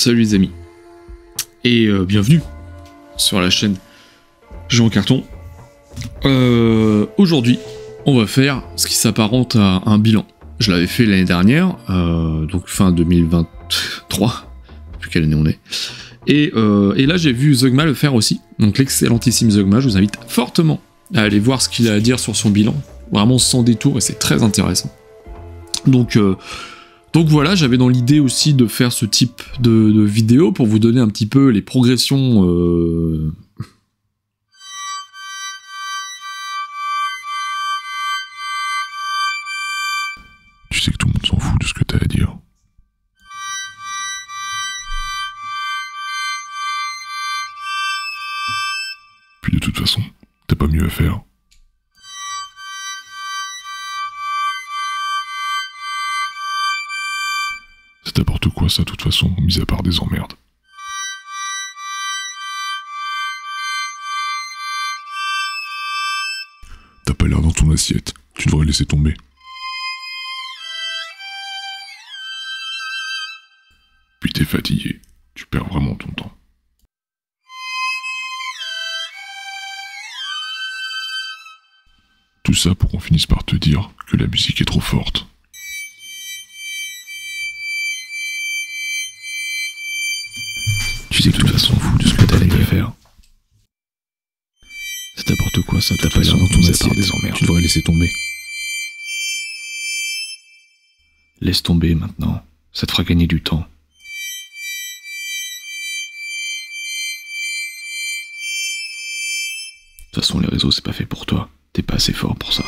Salut les amis, et bienvenue sur la chaîne Jeux en carton. Aujourd'hui, on va faire ce qui s'apparente à un bilan. Je l'avais fait l'année dernière, donc fin 2023, depuis quelle année on est. Et là j'ai vu Zogma le faire aussi, donc l'excellentissime Zogma. Je vous invite fortement à aller voir ce qu'il a à dire sur son bilan, vraiment sans détour, et c'est très intéressant. Donc voilà, j'avais dans l'idée aussi de faire ce type de vidéo pour vous donner un petit peu les progressions. Tu sais que tout le monde s'en fout de ce que t'as à dire. Puis de toute façon, t'as pas mieux à faire. C'est n'importe quoi ça, de toute façon, mis à part des emmerdes. T'as pas l'air dans ton assiette, tu devrais laisser tomber. Puis t'es fatigué, tu perds vraiment ton temps. Tout ça pour qu'on finisse par te dire que la musique est trop forte. Tu sais que de toute façon, fout de ce que t'as à faire. C'est n'importe quoi ça, t'as pas l'air dans ton assiette, des emmerdes. Tu devrais laisser tomber. Laisse tomber maintenant, ça te fera gagner du temps. De toute façon, les réseaux, c'est pas fait pour toi. T'es pas assez fort pour ça.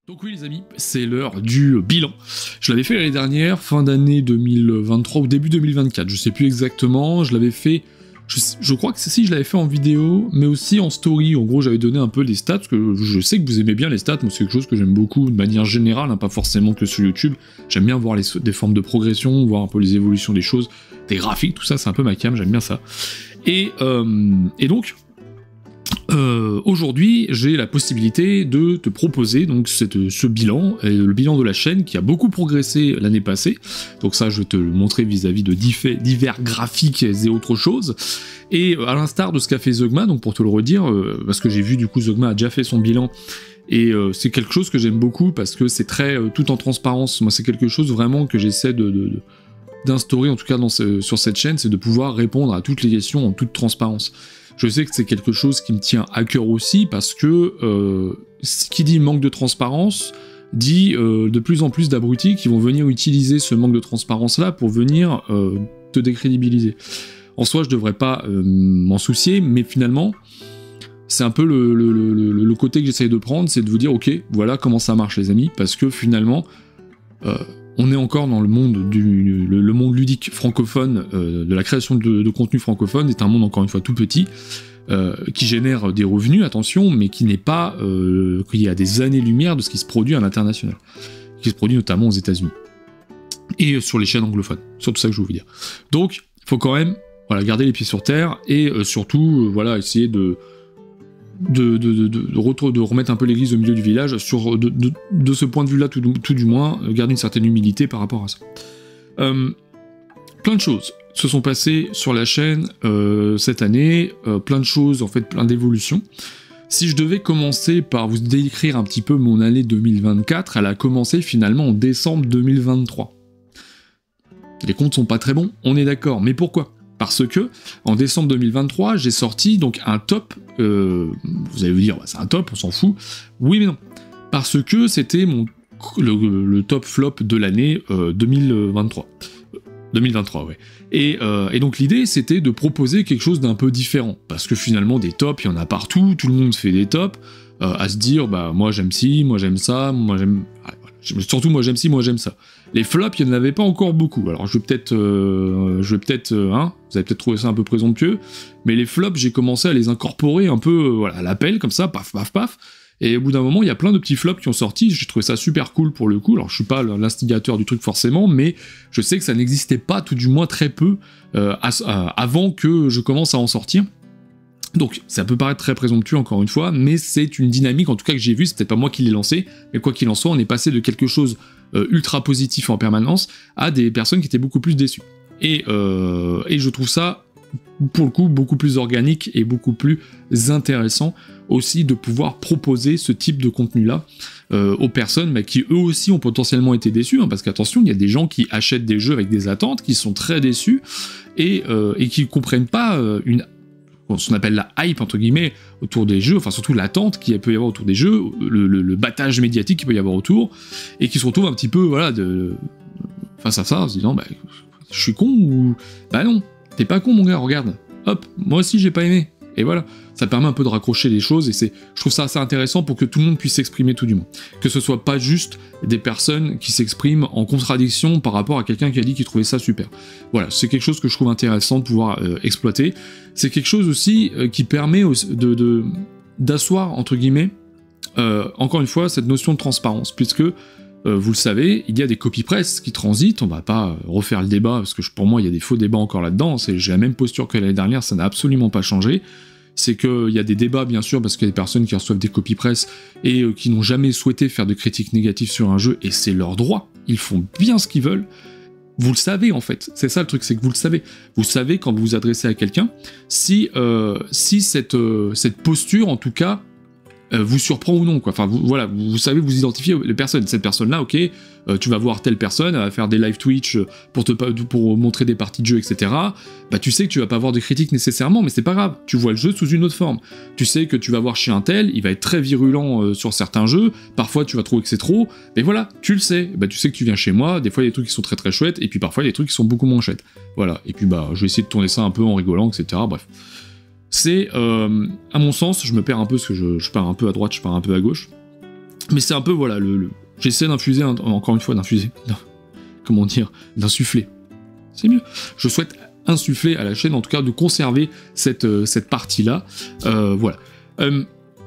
Donc oui les amis, c'est l'heure du bilan. Je l'avais fait l'année dernière, fin d'année 2023 ou début 2024, je sais plus exactement. Je l'avais fait, je crois que si je l'avais fait en vidéo, mais aussi en story. En gros j'avais donné un peu les stats, parce que je sais que vous aimez bien les stats, moi c'est quelque chose que j'aime beaucoup de manière générale, hein, pas forcément que sur YouTube. J'aime bien voir des formes de progression, voir un peu les évolutions des choses, des graphiques, tout ça c'est un peu ma cam, j'aime bien ça. Et donc... aujourd'hui, j'ai la possibilité de te proposer donc ce bilan, le bilan de la chaîne qui a beaucoup progressé l'année passée. Donc ça, je vais te le montrer vis-à-vis de divers graphiques et autre chose. Et à l'instar de ce qu'a fait Zogma, donc pour te le redire, parce que j'ai vu du coup Zogma a déjà fait son bilan, et c'est quelque chose que j'aime beaucoup parce que c'est très tout en transparence. Moi, c'est quelque chose vraiment que j'essaie d'instaurer, en tout cas sur cette chaîne, c'est de pouvoir répondre à toutes les questions en toute transparence. Je sais que c'est quelque chose qui me tient à cœur aussi, parce que ce qui dit manque de transparence dit de plus en plus d'abrutis qui vont venir utiliser ce manque de transparence-là pour venir te décrédibiliser. En soi, je devrais pas m'en soucier, mais finalement, c'est un peu le côté que j'essaye de prendre, c'est de vous dire, ok, voilà comment ça marche les amis, parce que finalement... on est encore dans le monde le monde ludique francophone, de la création de contenu francophone est un monde encore une fois tout petit, qui génère des revenus, attention, mais qui n'est pas, qu'il y a des années-lumière de ce qui se produit à l'international, qui se produit notamment aux États-Unis et sur les chaînes anglophones, surtout ça que je veux vous dire. Donc, il faut quand même, voilà, garder les pieds sur terre et surtout, voilà, essayer de remettre un peu l'église au milieu du village, de ce point de vue-là, tout du moins, garder une certaine humilité par rapport à ça. Plein de choses se sont passées sur la chaîne cette année, plein de choses, en fait, plein d'évolutions. Si je devais commencer par vous décrire un petit peu mon année 2024, elle a commencé finalement en décembre 2023. Les comptes sont pas très bons, on est d'accord, mais pourquoi ? Parce que, en décembre 2023, j'ai sorti donc un top, vous allez vous dire, bah, c'est un top, on s'en fout. Oui mais non, parce que c'était le top flop de l'année 2023. 2023, ouais. Et donc l'idée, c'était de proposer quelque chose d'un peu différent, parce que finalement, des tops, il y en a partout, tout le monde fait des tops, à se dire, bah moi j'aime ci, moi j'aime ça, moi j'aime... Surtout moi j'aime ci, moi j'aime ça. Les flops, il n'y en avait pas encore beaucoup. Alors je vais peut-être, vous allez peut-être trouver ça un peu présomptueux, mais les flops, j'ai commencé à les incorporer un peu, voilà, à l'appel, comme ça, paf, paf, paf. Et au bout d'un moment, il y a plein de petits flops qui ont sorti, j'ai trouvé ça super cool pour le coup. Alors je suis pas l'instigateur du truc forcément, mais je sais que ça n'existait pas, tout du moins très peu, avant que je commence à en sortir. Donc, ça peut paraître très présomptueux encore une fois, mais c'est une dynamique en tout cas que j'ai vue, c'est peut-être pas moi qui l'ai lancé, mais quoi qu'il en soit, on est passé de quelque chose ultra positif en permanence à des personnes qui étaient beaucoup plus déçues. Et je trouve ça, pour le coup, beaucoup plus organique et beaucoup plus intéressant aussi de pouvoir proposer ce type de contenu-là aux personnes qui eux aussi ont potentiellement été déçus, hein, parce qu'attention, il y a des gens qui achètent des jeux avec des attentes, qui sont très déçus, et qui comprennent pas ce qu'on appelle la hype, entre guillemets, autour des jeux, enfin surtout l'attente qu'il peut y avoir autour des jeux, le battage médiatique qu'il peut y avoir autour, et qui se retrouvent un petit peu, voilà, face à ça, en se disant, bah, je suis con, ou... Bah non, t'es pas con mon gars, regarde, hop, moi aussi j'ai pas aimé, et voilà, ça permet un peu de raccrocher les choses, et je trouve ça assez intéressant pour que tout le monde puisse s'exprimer tout du moins. Que ce soit pas juste des personnes qui s'expriment en contradiction par rapport à quelqu'un qui a dit qu'il trouvait ça super. Voilà, c'est quelque chose que je trouve intéressant de pouvoir exploiter. C'est quelque chose aussi qui permet d'asseoir, entre guillemets, encore une fois, cette notion de transparence, puisque, vous le savez, il y a des copy-press qui transitent, on va pas refaire le débat, parce que pour moi, il y a des faux débats encore là-dedans, j'ai la même posture que l'année dernière, ça n'a absolument pas changé. C'est qu'il y a des débats, bien sûr, parce qu'il y a des personnes qui reçoivent des copy-press et qui n'ont jamais souhaité faire de critiques négatives sur un jeu, et c'est leur droit, ils font bien ce qu'ils veulent. Vous le savez, en fait, c'est ça le truc, c'est que vous le savez. Vous savez quand vous vous adressez à quelqu'un, si cette posture, en tout cas, vous surprend ou non, quoi. Enfin, vous savez vous identifier les personnes. Cette personne-là, ok, tu vas voir telle personne, elle va faire des live Twitch pour montrer des parties de jeu, etc. Bah, tu sais que tu vas pas avoir de critiques nécessairement, mais c'est pas grave. Tu vois le jeu sous une autre forme. Tu sais que tu vas voir chez un tel, il va être très virulent sur certains jeux. Parfois, tu vas trouver que c'est trop. Mais voilà, tu le sais. Bah, tu sais que tu viens chez moi. Des fois, il y a des trucs qui sont très très chouettes, et puis parfois, il y a des trucs qui sont beaucoup moins chouettes. Voilà. Et puis, bah, je vais essayer de tourner ça un peu en rigolant, etc. Bref. C'est, à mon sens, je me perds un peu parce que je pars un peu à droite, je pars un peu à gauche. Mais c'est un peu, voilà, j'essaie d'infuser, encore une fois, d'insuffler. C'est mieux. Je souhaite insuffler à la chaîne, en tout cas, de conserver cette partie-là. Voilà.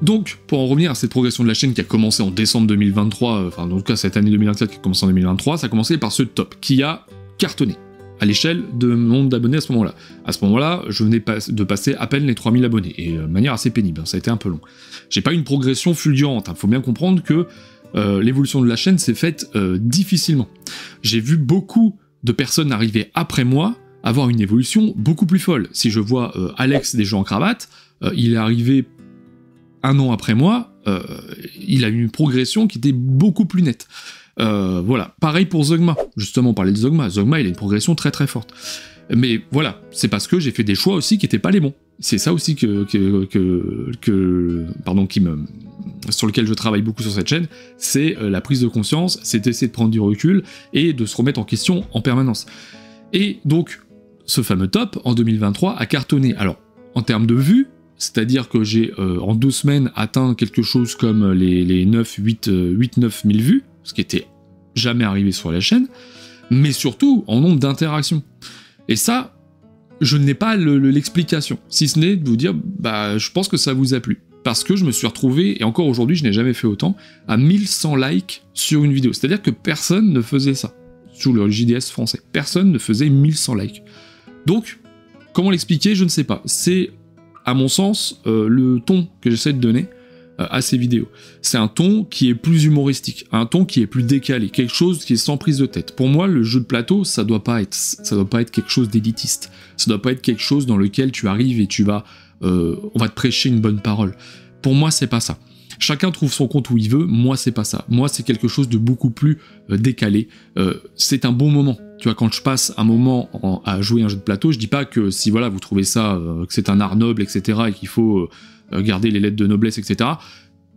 Donc, pour en revenir à cette progression de la chaîne qui a commencé en décembre 2023, enfin, en tout cas, cette année 2024 qui a commencé en 2023, ça a commencé par ce top qui a cartonné à l'échelle de mon nombre d'abonnés à ce moment-là. À ce moment-là, je venais de passer à peine les 3000 abonnés, et de manière assez pénible, ça a été un peu long. J'ai pas eu une progression fulgurante, faut bien comprendre que l'évolution de la chaîne s'est faite difficilement. J'ai vu beaucoup de personnes arriver après moi, avoir une évolution beaucoup plus folle. Si je vois Alex des Jeux en Cravate, il est arrivé 1 an après moi, il a eu une progression qui était beaucoup plus nette. Voilà, pareil pour Zogma, justement on parlait de Zogma, il a une progression très très forte. Mais voilà, c'est parce que j'ai fait des choix aussi qui n'étaient pas les bons. C'est ça aussi sur lequel je travaille beaucoup sur cette chaîne, c'est la prise de conscience, c'est d'essayer de prendre du recul et de se remettre en question en permanence. Et donc, ce fameux top, en 2023, a cartonné. Alors, en termes de vues, c'est-à-dire que j'ai en 2 semaines atteint quelque chose comme les 8-9 000 vues, ce qui était jamais arrivé sur la chaîne, mais surtout en nombre d'interactions. Et ça, je n'ai pas l'explication, si ce n'est de vous dire, bah, je pense que ça vous a plu. Parce que je me suis retrouvé, et encore aujourd'hui, je n'ai jamais fait autant, à 1100 likes sur une vidéo. C'est-à-dire que personne ne faisait ça, sous le JDS français. Personne ne faisait 1100 likes. Donc, comment l'expliquer, je ne sais pas. C'est, à mon sens, le ton que j'essaie de donner à ces vidéos. C'est un ton qui est plus humoristique, un ton qui est plus décalé, quelque chose qui est sans prise de tête. Pour moi, le jeu de plateau, ça doit pas être quelque chose d'élitiste. Ça doit pas être quelque chose dans lequel tu arrives et on va te prêcher une bonne parole. Pour moi, c'est pas ça. Chacun trouve son compte où il veut, moi c'est pas ça. Moi c'est quelque chose de beaucoup plus décalé. C'est un bon moment. Tu vois, quand je passe un moment à jouer un jeu de plateau, je dis pas que si voilà vous trouvez ça, que c'est un art noble, etc. et qu'il faut garder les lettres de noblesse, etc.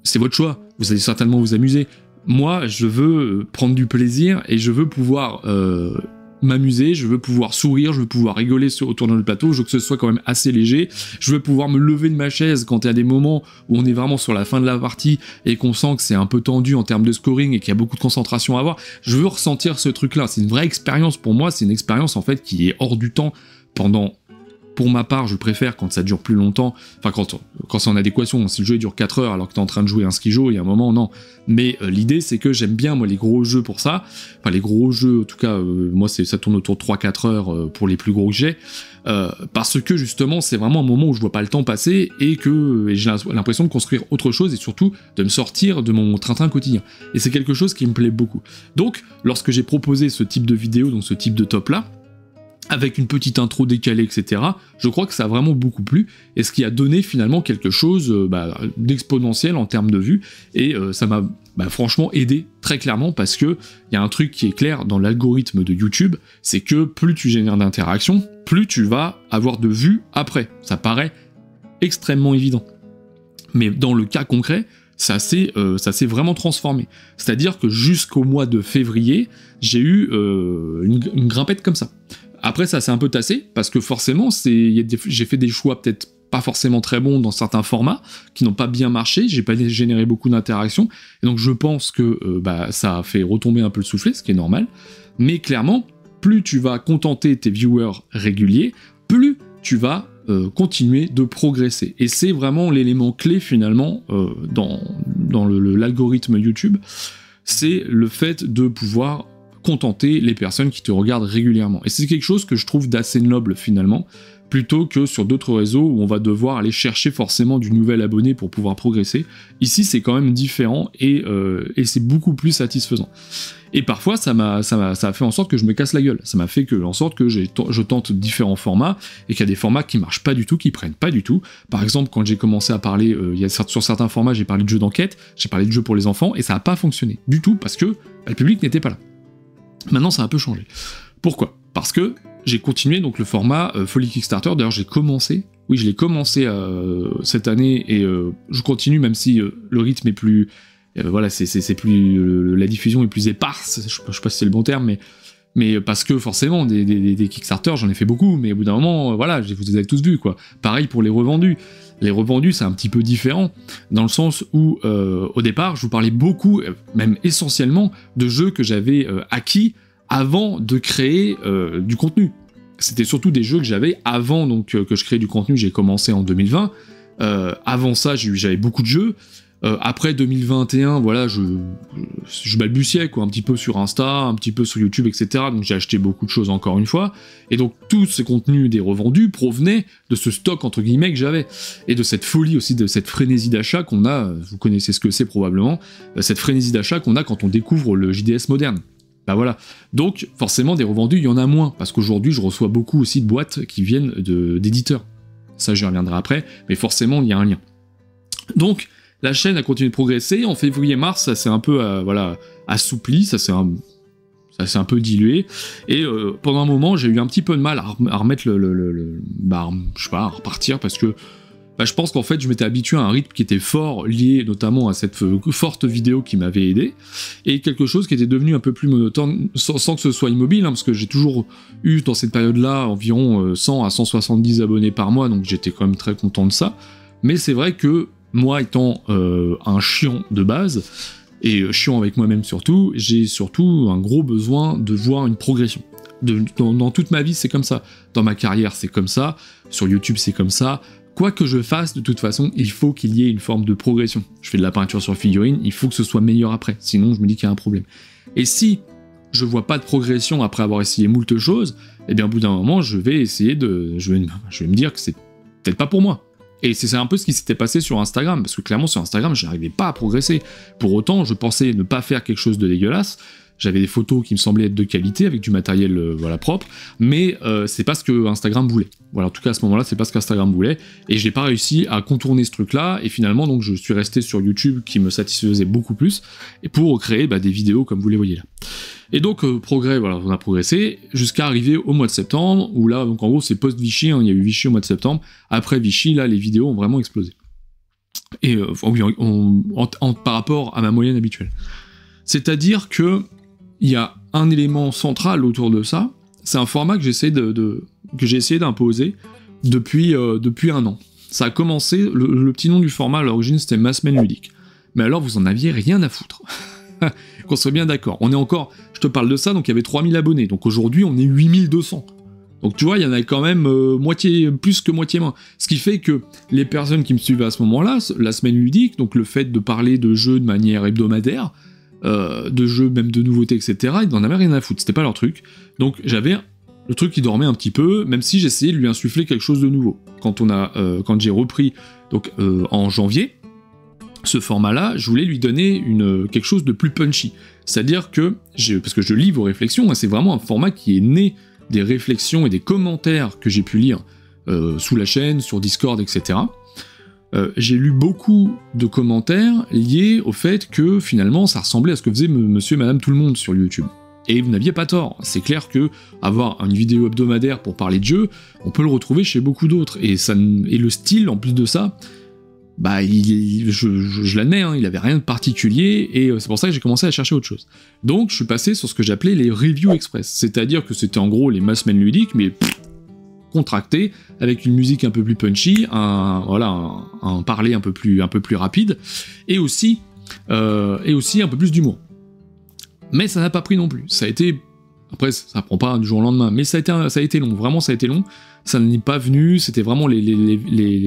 C'est votre choix. Vous allez certainement vous amuser. Moi, je veux prendre du plaisir et je veux pouvoir m'amuser, je veux pouvoir sourire, je veux pouvoir rigoler autour d'un plateau, je veux que ce soit quand même assez léger, je veux pouvoir me lever de ma chaise quand il y a des moments où on est vraiment sur la fin de la partie et qu'on sent que c'est un peu tendu en termes de scoring et qu'il y a beaucoup de concentration à avoir, je veux ressentir ce truc-là, c'est une vraie expérience pour moi, c'est une expérience en fait qui est hors du temps pour ma part, je préfère quand ça dure plus longtemps, enfin quand c'est en adéquation, si le jeu dure 4 heures alors que t'es en train de jouer un skijo, il y a un moment, non. Mais l'idée c'est que j'aime bien moi les gros jeux pour ça, enfin les gros jeux en tout cas, moi ça tourne autour de 3-4 heures pour les plus gros que j'ai, parce que justement c'est vraiment un moment où je vois pas le temps passer et que j'ai l'impression de construire autre chose et surtout de me sortir de mon train-train quotidien. Et c'est quelque chose qui me plaît beaucoup. Donc lorsque j'ai proposé ce type de vidéo, donc ce type de top là, avec une petite intro décalée, etc. Je crois que ça a vraiment beaucoup plu, et ce qui a donné finalement quelque chose d'exponentiel en termes de vues, et ça m'a franchement aidé très clairement, parce que il y a un truc qui est clair dans l'algorithme de YouTube, c'est que plus tu génères d'interactions, plus tu vas avoir de vues après. Ça paraît extrêmement évident. Mais dans le cas concret, ça s'est vraiment transformé. C'est-à-dire que jusqu'au mois de février, j'ai eu une grimpette comme ça. Après, ça s'est un peu tassé, parce que forcément, j'ai fait des choix peut-être pas forcément très bons dans certains formats, qui n'ont pas bien marché, j'ai pas généré beaucoup d'interactions, et donc je pense que ça a fait retomber un peu le soufflet, ce qui est normal, mais clairement, plus tu vas contenter tes viewers réguliers, plus tu vas continuer de progresser. Et c'est vraiment l'élément clé, finalement, dans l'algorithme YouTube, c'est le fait de pouvoir contenter les personnes qui te regardent régulièrement. Et c'est quelque chose que je trouve d'assez noble finalement, plutôt que sur d'autres réseaux où on va devoir aller chercher forcément du nouvel abonné pour pouvoir progresser. Ici c'est quand même différent et c'est beaucoup plus satisfaisant. Et parfois ça a fait en sorte que je me casse la gueule, ça m'a fait en sorte que je tente différents formats et qu'il y a des formats qui marchent pas du tout, qui prennent pas du tout. Par exemple quand j'ai commencé à parler, sur certains formats j'ai parlé de jeux d'enquête, j'ai parlé de jeux pour les enfants et ça a pas fonctionné du tout parce que le public n'était pas là. Maintenant, ça a un peu changé. Pourquoi ? Parce que j'ai continué donc le format Folie Kickstarter. D'ailleurs, je l'ai commencé cette année et je continue même si le rythme est plus, c'est plus la diffusion est plus éparse. Je sais pas si c'est le bon terme, mais parce que forcément des Kickstarter, j'en ai fait beaucoup, mais au bout d'un moment, vous les avez tous vus quoi. Pareil pour les revendus. Les revendus, c'est un petit peu différent, dans le sens où, au départ, je vous parlais beaucoup, même essentiellement, de jeux que j'avais acquis avant de créer du contenu. C'était surtout des jeux que j'avais avant donc, que je crée du contenu, j'ai commencé en 2020. Avant ça, j'avais beaucoup de jeux. Après 2021, je balbutiais quoi, un petit peu sur Insta, un petit peu sur YouTube, etc. Donc j'ai acheté beaucoup de choses encore une fois. Et donc tous ces contenus des revendus provenaient de ce stock entre guillemets que j'avais. Et de cette folie aussi, de cette frénésie d'achat qu'on a, vous connaissez ce que c'est probablement, cette frénésie d'achat qu'on a quand on découvre le JDS moderne. Donc forcément des revendus, il y en a moins, parce qu'aujourd'hui je reçois beaucoup aussi de boîtes qui viennent d'éditeurs. Ça j'y reviendrai après, mais forcément il y a un lien. Donc la chaîne a continué de progresser, en février-mars ça s'est un peu assoupli, ça s'est un peu dilué, et pendant un moment j'ai eu un petit peu de mal à remettre à repartir, parce que je pense qu'en fait je m'étais habitué à un rythme qui était fort, lié notamment à cette forte vidéo qui m'avait aidé, et quelque chose qui était devenu un peu plus monotone, sans que ce soit immobile, parce que j'ai toujours eu dans cette période-là environ 100 à 170 abonnés par mois, donc j'étais quand même très content de ça, mais c'est vrai que moi étant un chiant de base, et chiant avec moi-même surtout, j'ai surtout un gros besoin de voir une progression. Dans toute ma vie c'est comme ça, dans ma carrière c'est comme ça, sur YouTube c'est comme ça, quoi que je fasse, de toute façon, il faut qu'il y ait une forme de progression. Je fais de la peinture sur figurine, il faut que ce soit meilleur après, sinon je me dis qu'il y a un problème. Et si je vois pas de progression après avoir essayé moult choses, eh bien au bout d'un moment, je vais me dire que c'est peut-être pas pour moi. Et c'est un peu ce qui s'était passé sur Instagram, parce que clairement sur Instagram, je n'arrivais pas à progresser. Pour autant, je pensais ne pas faire quelque chose de dégueulasse, j'avais des photos qui me semblaient être de qualité, avec du matériel propre, mais c'est pas ce que Instagram voulait. En tout cas à ce moment-là, c'est pas ce qu'Instagram voulait, et j'ai pas réussi à contourner ce truc-là, et finalement donc je suis resté sur YouTube, qui me satisfaisait beaucoup plus, et pour créer des vidéos comme vous les voyez là. Et donc on a progressé, jusqu'à arriver au mois de septembre, où là, donc en gros c'est post-Vichy, il y a eu Vichy au mois de septembre, après Vichy, là les vidéos ont vraiment explosé. Et par rapport à ma moyenne habituelle. C'est-à-dire que il y a un élément central autour de ça, c'est un format que j'ai essayé d'imposer depuis un an. Ça a commencé, le petit nom du format à l'origine c'était Ma Semaine Ludique. Mais alors vous en aviez rien à foutre. Qu'on soit bien d'accord. On est encore, je te parle de ça, donc il y avait 3000 abonnés. Donc aujourd'hui on est 8200. Donc tu vois, il y en a quand même plus que moitié moins. Ce qui fait que les personnes qui me suivaient à ce moment-là, la Semaine Ludique, donc le fait de parler de jeux de manière hebdomadaire, de jeux même de nouveautés, etc., ils n'en avaient rien à foutre, c'était pas leur truc. Donc j'avais le truc qui dormait un petit peu, même si j'essayais de lui insuffler quelque chose de nouveau. Quand j'ai repris donc en janvier, ce format-là, je voulais lui donner quelque chose de plus punchy. C'est-à-dire que, parce que je lis vos réflexions, c'est vraiment un format qui est né des réflexions et des commentaires que j'ai pu lire sous la chaîne, sur Discord, etc. J'ai lu beaucoup de commentaires liés au fait que finalement ça ressemblait à ce que faisait monsieur et madame tout le monde sur YouTube. Et vous n'aviez pas tort, c'est clair que avoir une vidéo hebdomadaire pour parler de jeu, on peut le retrouver chez beaucoup d'autres, et le style en plus de ça, bah je l'admets, hein, il avait rien de particulier, et c'est pour ça que j'ai commencé à chercher autre chose. Donc je suis passé sur ce que j'appelais les reviews express, c'est-à-dire que c'était en gros les Ma Semaine Ludique, mais contracté, avec une musique un peu plus punchy, un parler un peu plus rapide, et aussi un peu plus d'humour. Mais ça n'a pas pris non plus. Ça a été... Après, ça prend pas du jour au lendemain, mais ça a été long. Vraiment, ça a été long. Ça n'est pas venu. C'était vraiment les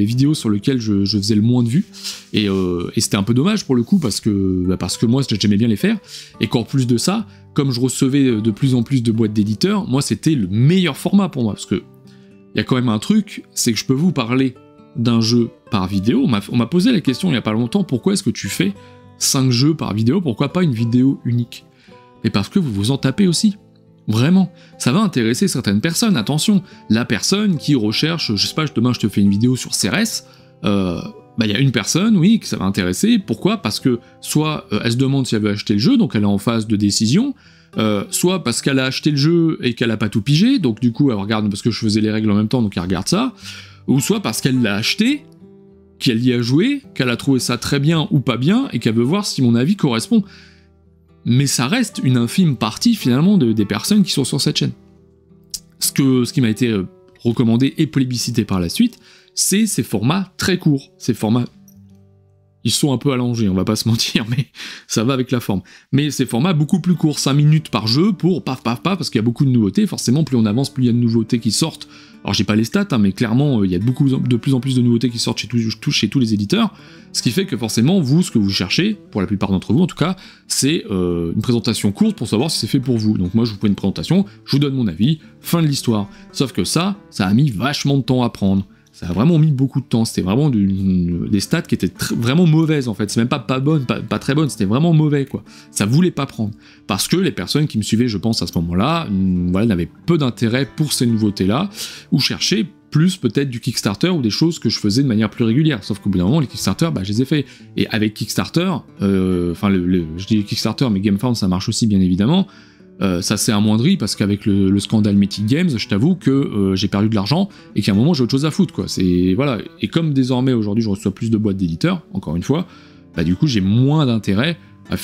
vidéos sur lesquelles je faisais le moins de vues. Et c'était un peu dommage pour le coup, parce que moi, j'aimais bien les faire. Et qu'en plus de ça, comme je recevais de plus en plus de boîtes d'éditeurs, moi, c'était le meilleur format pour moi. Parce que il y a quand même un truc, c'est que je peux vous parler d'un jeu par vidéo. On m'a posé la question il y a pas longtemps, pourquoi est-ce que tu fais 5 jeux par vidéo, pourquoi pas une vidéo unique? Mais parce que vous vous en tapez aussi. Vraiment. Ça va intéresser certaines personnes, attention. La personne qui recherche, je sais pas, demain je te fais une vidéo sur CRS, il y a une personne, oui, que ça va intéresser. Pourquoi? Parce que soit elle se demande si elle veut acheter le jeu, donc elle est en phase de décision, soit parce qu'elle a acheté le jeu et qu'elle a pas tout pigé, donc du coup elle regarde, parce que je faisais les règles en même temps, donc elle regarde ça, ou soit parce qu'elle l'a acheté, qu'elle y a joué, qu'elle a trouvé ça très bien ou pas bien, et qu'elle veut voir si mon avis correspond. Mais ça reste une infime partie finalement des personnes qui sont sur cette chaîne. Ce qui m'a été recommandé et plébiscité par la suite, c'est ces formats très courts, ces formats... Ils sont un peu allongés, on va pas se mentir, mais ça va avec la forme. Mais ces formats beaucoup plus courts, 5 minutes par jeu, pour paf, parce qu'il y a beaucoup de nouveautés, forcément plus on avance, plus il y a de nouveautés qui sortent. Alors j'ai pas les stats, hein, mais clairement, il y a de plus en plus de nouveautés qui sortent chez tous les éditeurs, ce qui fait que forcément, vous, ce que vous cherchez, pour la plupart d'entre vous en tout cas, c'est une présentation courte pour savoir si c'est fait pour vous. Donc moi, je vous fais une présentation, je vous donne mon avis, fin de l'histoire. Sauf que ça a mis vachement de temps à prendre. Ça a vraiment mis beaucoup de temps, c'était vraiment des stats qui étaient vraiment mauvaises en fait, c'est même pas bonnes, pas très bonnes, c'était vraiment mauvais quoi. Ça voulait pas prendre, parce que les personnes qui me suivaient, je pense à ce moment-là, n'avaient peu d'intérêt pour ces nouveautés-là, ou cherchaient plus peut-être du Kickstarter ou des choses que je faisais de manière plus régulière, sauf qu'au bout d'un moment, les Kickstarter, je les ai fait. Et avec Kickstarter, je dis Kickstarter, mais GameFound ça marche aussi bien évidemment, ça s'est amoindri parce qu'avec le scandale Mythic Games, je t'avoue que j'ai perdu de l'argent et qu'à un moment j'ai autre chose à foutre quoi. Voilà. Et comme désormais aujourd'hui je reçois plus de boîtes d'éditeurs, encore une fois, du coup j'ai moins d'intérêt à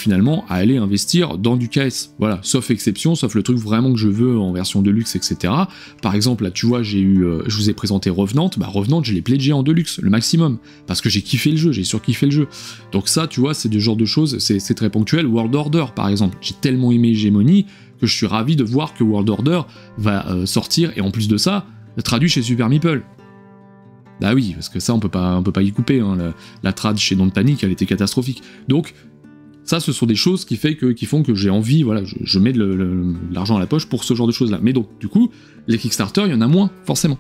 aller investir dans du KS. Voilà, sauf exception, sauf le truc vraiment que je veux en version Deluxe, etc. Par exemple, là tu vois, je vous ai présenté Revenant, Revenant je l'ai pledgé en Deluxe, le maximum, parce que j'ai kiffé le jeu, j'ai surkiffé le jeu. Donc ça, tu vois, c'est du genre de choses, c'est très ponctuel. World Order, par exemple, j'ai tellement aimé Hegemony que je suis ravi de voir que World Order va sortir, et en plus de ça, traduit chez Super Meeple. Bah oui, parce que ça, on peut pas y couper, hein. La trad chez Don't Panic, elle était catastrophique. Donc, ça, ce sont des choses qui font que j'ai envie, voilà, je mets de l'argent à la poche pour ce genre de choses-là. Mais donc, du coup, les Kickstarter, il y en a moins, forcément.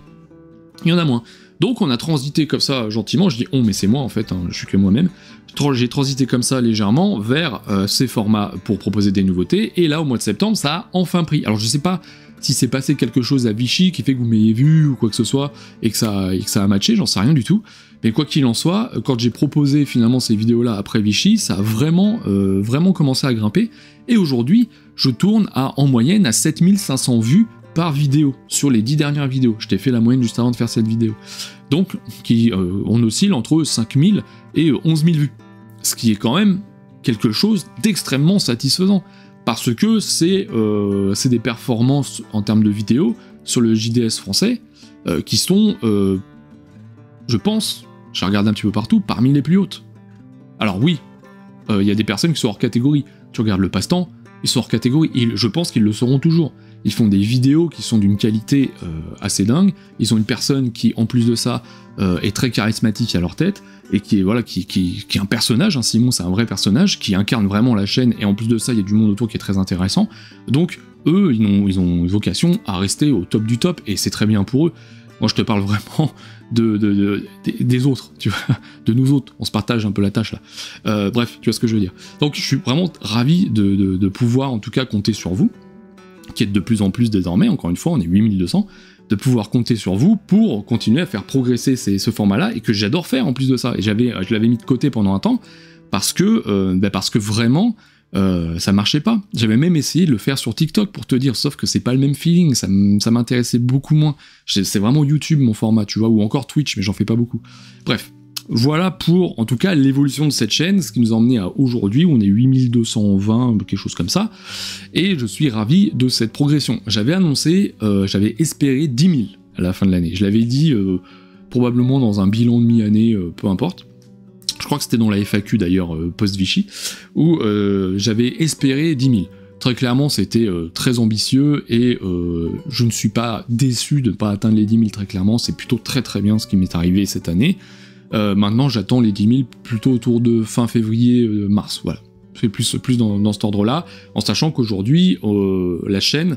Il y en a moins. Donc, on a transité comme ça, gentiment, je dis « on », mais c'est moi, en fait, hein, je suis que moi-même. J'ai transité comme ça, légèrement, vers ces formats pour proposer des nouveautés, et là, au mois de septembre, ça a enfin pris. Alors, je sais pas si c'est passé quelque chose à Vichy qui fait que vous m'ayez vu, ou quoi que ce soit, et que ça a matché, j'en sais rien du tout. Mais quoi qu'il en soit, quand j'ai proposé finalement ces vidéos-là après Vichy, ça a vraiment commencé à grimper, et aujourd'hui, je tourne en moyenne à 7500 vues par vidéo, sur les 10 dernières vidéos. Je t'ai fait la moyenne juste avant de faire cette vidéo. Donc, on oscille entre 5000 et 11 000 vues. Ce qui est quand même quelque chose d'extrêmement satisfaisant. parce que c'est des performances en termes de vidéo sur le JDS français qui sont, je pense, j'ai regardé un petit peu partout, parmi les plus hautes. Alors oui, il y a des personnes qui sont hors catégorie. Tu regardes le passe-temps, ils sont hors catégorie, et je pense qu'ils le seront toujours. Ils font des vidéos qui sont d'une qualité assez dingue, ils ont une personne qui, en plus de ça, est très charismatique à leur tête, et qui est, voilà, qui est un personnage, hein. Simon c'est un vrai personnage, qui incarne vraiment la chaîne, et en plus de ça, il y a du monde autour qui est très intéressant. Donc, eux, ils ont une vocation à rester au top du top, et c'est très bien pour eux. Moi, je te parle vraiment des autres, tu vois, de nous autres. On se partage un peu la tâche, là. Bref, tu vois ce que je veux dire. Donc, je suis vraiment ravi de pouvoir, en tout cas, compter sur vous, qui êtes de plus en plus désormais, encore une fois, on est 8200, de pouvoir compter sur vous pour continuer à faire progresser ce format-là, et que j'adore faire, en plus de ça. Et je l'avais mis de côté pendant un temps, parce que vraiment... ça marchait pas. J'avais même essayé de le faire sur TikTok pour te dire, sauf que c'est pas le même feeling, ça m'intéressait beaucoup moins. C'est vraiment YouTube mon format, tu vois, ou encore Twitch, mais j'en fais pas beaucoup. Bref, voilà pour, en tout cas, l'évolution de cette chaîne, ce qui nous a emmené à aujourd'hui, où on est 8220, quelque chose comme ça, et je suis ravi de cette progression. J'avais annoncé, j'avais espéré 10 000 à la fin de l'année. Je l'avais dit, probablement dans un bilan de mi-année, peu importe. Je crois que c'était dans la FAQ d'ailleurs, post-Vichy, où j'avais espéré 10 000. Très clairement, c'était très ambitieux, et je ne suis pas déçu de ne pas atteindre les 10 000, très clairement, c'est plutôt très très bien ce qui m'est arrivé cette année. Maintenant, j'attends les 10 000 plutôt autour de fin février, mars, voilà. C'est plus dans cet ordre-là, en sachant qu'aujourd'hui, la chaîne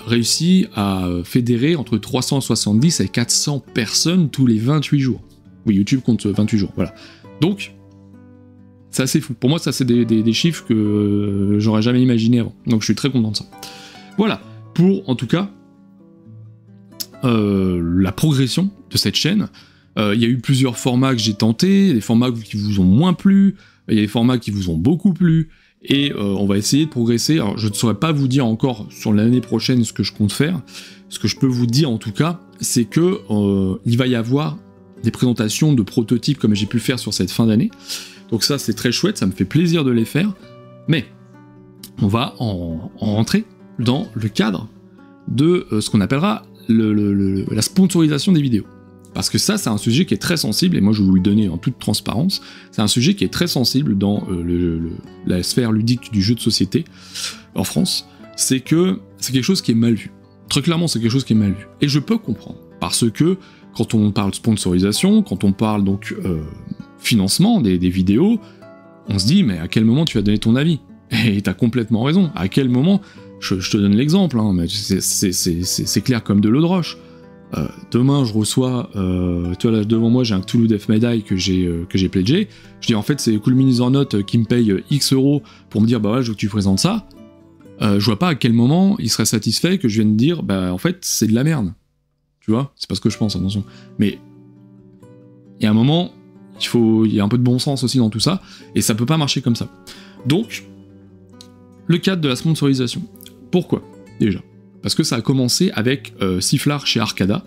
réussit à fédérer entre 370 et 400 personnes tous les 28 jours. Oui, YouTube compte 28 jours, voilà. Donc, c'est assez fou. Pour moi, ça, c'est des chiffres que j'aurais jamais imaginé avant. Donc, je suis très content de ça. Voilà, pour, en tout cas, la progression de cette chaîne. Il y a eu plusieurs formats que j'ai tentés, des formats qui vous ont moins plu, il y a des formats qui vous ont beaucoup plu, et on va essayer de progresser. Alors, je ne saurais pas vous dire encore sur l'année prochaine ce que je compte faire. Ce que je peux vous dire, en tout cas, c'est que il va y avoir des présentations de prototypes comme j'ai pu faire sur cette fin d'année. Donc ça, c'est très chouette, ça me fait plaisir de les faire. Mais on va en rentrer dans le cadre de ce qu'on appellera la sponsorisation des vidéos. Parce que ça, c'est un sujet qui est très sensible, et moi je vais vous le donner en toute transparence, c'est un sujet qui est très sensible dans la sphère ludique du jeu de société en France, c'est que c'est quelque chose qui est mal vu. Très clairement, c'est quelque chose qui est mal vu. Et je peux comprendre, parce que quand on parle sponsorisation, quand on parle donc financement des vidéos, on se dit, mais à quel moment tu vas donner ton avis? Et t'as complètement raison, à quel moment? Je te donne l'exemple, hein, mais c'est clair comme de l'eau de roche. Demain, je reçois, tu vois là devant moi, j'ai un Cthulhu Death May Die que j'ai pledgé. Je dis en fait, c'est Cool Minis or Not qui me paye X euros pour me dire, bah ouais, je veux que tu présentes ça. Je vois pas à quel moment il serait satisfait que je vienne dire, bah en fait, c'est de la merde. Tu vois, c'est pas ce que je pense, attention. Mais il y a un moment, il y a un peu de bon sens aussi dans tout ça, et ça peut pas marcher comme ça. Donc, le cadre de la sponsorisation. Pourquoi, déjà? Parce que ça a commencé avec Sifflard chez Arcada.